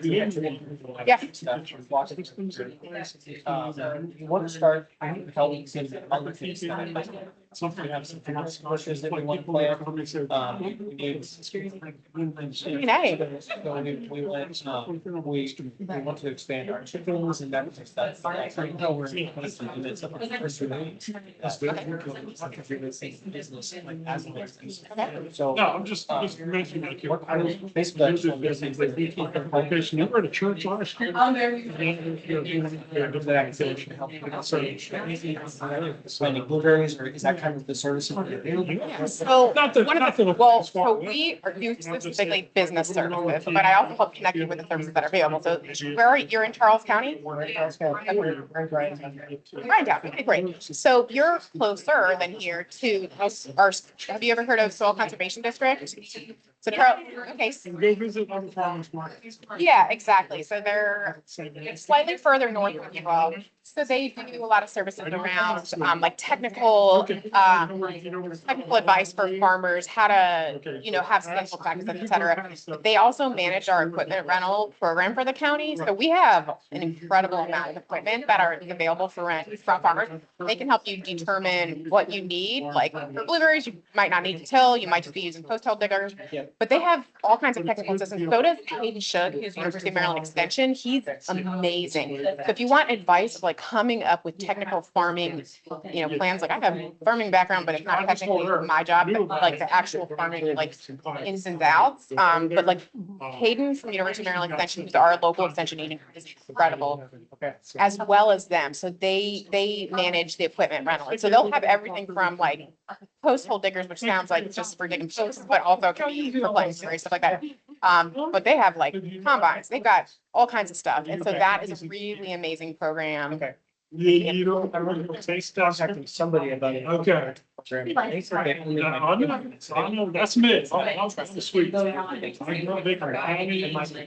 You want to start helping things that other things that Something. we have some bushes that we want to plant. We need. Hey. So we want to expand our chickens and that kind of stuff. Right now, we're in the limits of our first release. Business, like as a business. So. No, I'm just mentioning like. What I was basically. I just wanted to say that we keep them focused. You were at a church last year? Planting blueberries, or is that kind of the services that you do? So, Not that- one not of the, that- well, so we are do specifically business services, but I also help connect you with the services that are available. So where are, you're in Charles County? Right down, okay, great. So you're closer than here to our, have you ever heard of Soil Conservation District? So Charles, okay, Go visit other farmers markets. yeah, exactly. So they're, it's slightly further north of you all. So they do a lot of services around, like technical advice for farmers, how to, have sustainable practices, et cetera. They also manage our equipment rental program for the county. So we have an incredible amount of equipment that are available for rent from farmers. They can help you determine what you need, like for blueberries, you might not need to till, you might just be using post hole diggers. But they have all kinds of technical systems. So does Hayden Shug, who's University of Maryland Extension. He's amazing. So if you want advice of like coming up with technical farming, plans, like I have a farming background, but it's not technically my job, but like the actual farming, like ins and outs. But like Hayden from University of Maryland Extension, who's our local extension agent, is incredible, as well as them. So they manage the equipment rental. And so they'll have everything from like post hole diggers, which sounds like it's just for digging posts, but also can be for planting series, stuff like that. But they have like combines, they've got all kinds of stuff. And so that is a really amazing program. Okay. You don't, I don't taste test. Contacting somebody about it. Okay. I know, that's me. I'm the sweet. And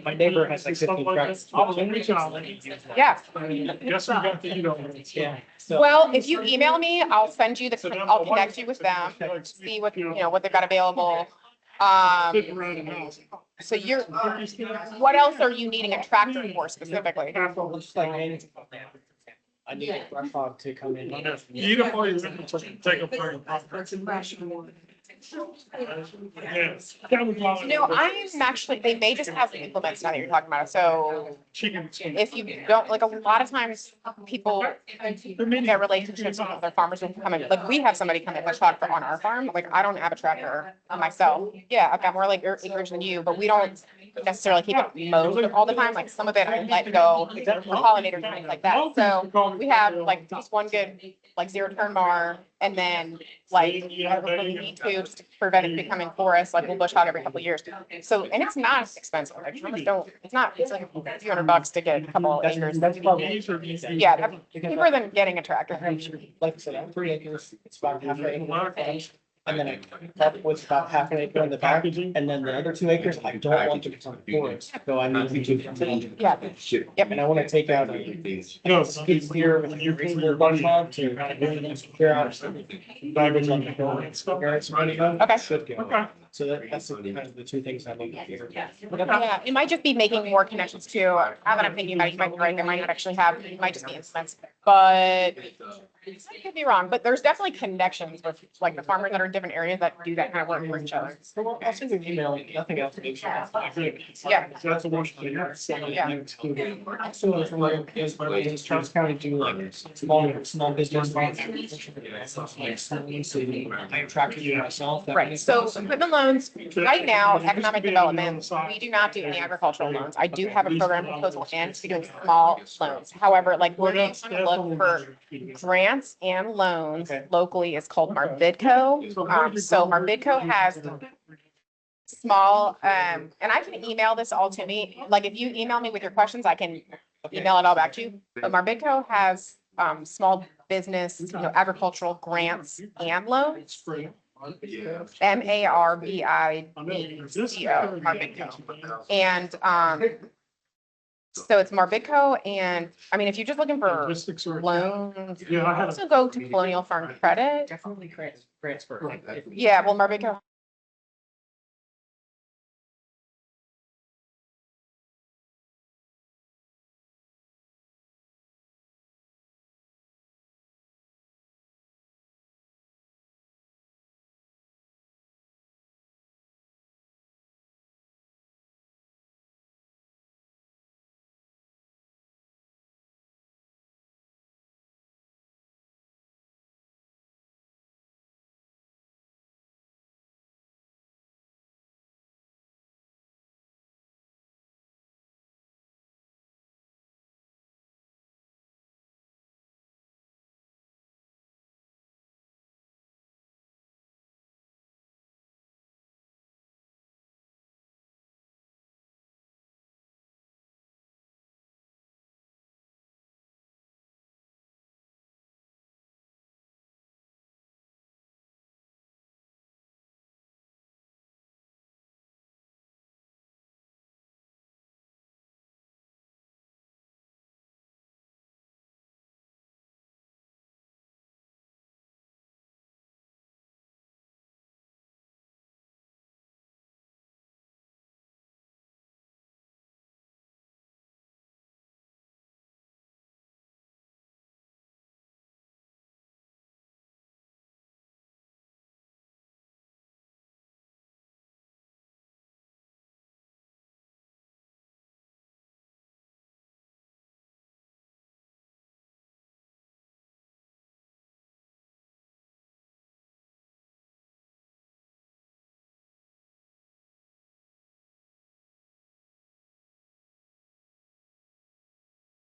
my neighbor has like 15 trucks. I'll reach out. Yeah. Guess we got the, Yeah. So. Well, if you email me, I'll send you I'll connect you with them, see what, what they've got available. Sitting around the house. So what else are you needing a tractor for specifically? Just like anything. I need a brush hog to come in. Eat them while you're in, so you can take a break. No, I'm actually, they may just have implements now that you're talking about it. So Chicken. if you don't, like a lot of times people get relationships with other farmers who come in, like we have somebody come in and talk on our farm. Like I don't have a tractor myself. Yeah, I've got more like acreage than you, but we don't necessarily keep it mowed all the time. Like some of it I let go for pollinators and things like that. So we have like just one good like zero turn mower and then like whenever we need to just to prevent it becoming forest, like we'll bush hog every couple of years. So, and it's not expensive. Like farmers don't, it's not, it's like a few $100 to get a couple acres. That's probably. Yeah, that's cheaper than getting a tractor. Like I said, I'm 3 acres, it's about half an acre. And then I have what's about half an acre in the back, and then the other 2 acres, I don't want to become forest, so I need to. Yeah. Yep, and I wanna take out a skid steer with a reasonable brush hog to clear out garbage on the hill. Okay. Should go. So that's kind of the 2 things I look at here. Yeah, it might just be making more connections too. Now that I'm thinking about it, you might be right, they might not actually have, it might just be instruments, but I could be wrong, but there's definitely connections with like the farmers that are in different areas that do that kind of work for each other. I'll send you an email, nothing else. Yeah. That's the one. Yeah. Also, is Charles County do like small business. Like, so I track it myself. that kind Right, of so stuff. equipment loans, right now, economic development, we do not do any agricultural loans. I do have a program proposal and to be doing small loans. However, like we're going to look for grants and loans Okay. locally. It's called Marbidco. So Marbidco has small, and I can email this all to me. Like if you email me with your questions, I can email it all back to you. But Marbidco has small business, agricultural grants and loans. MARBIDCO, Marbidco. And so it's Marbidco, and I mean, if you're just looking for loans, you can also go to Colonial Farm Credit. Definitely transfer. Yeah, well, Marbidco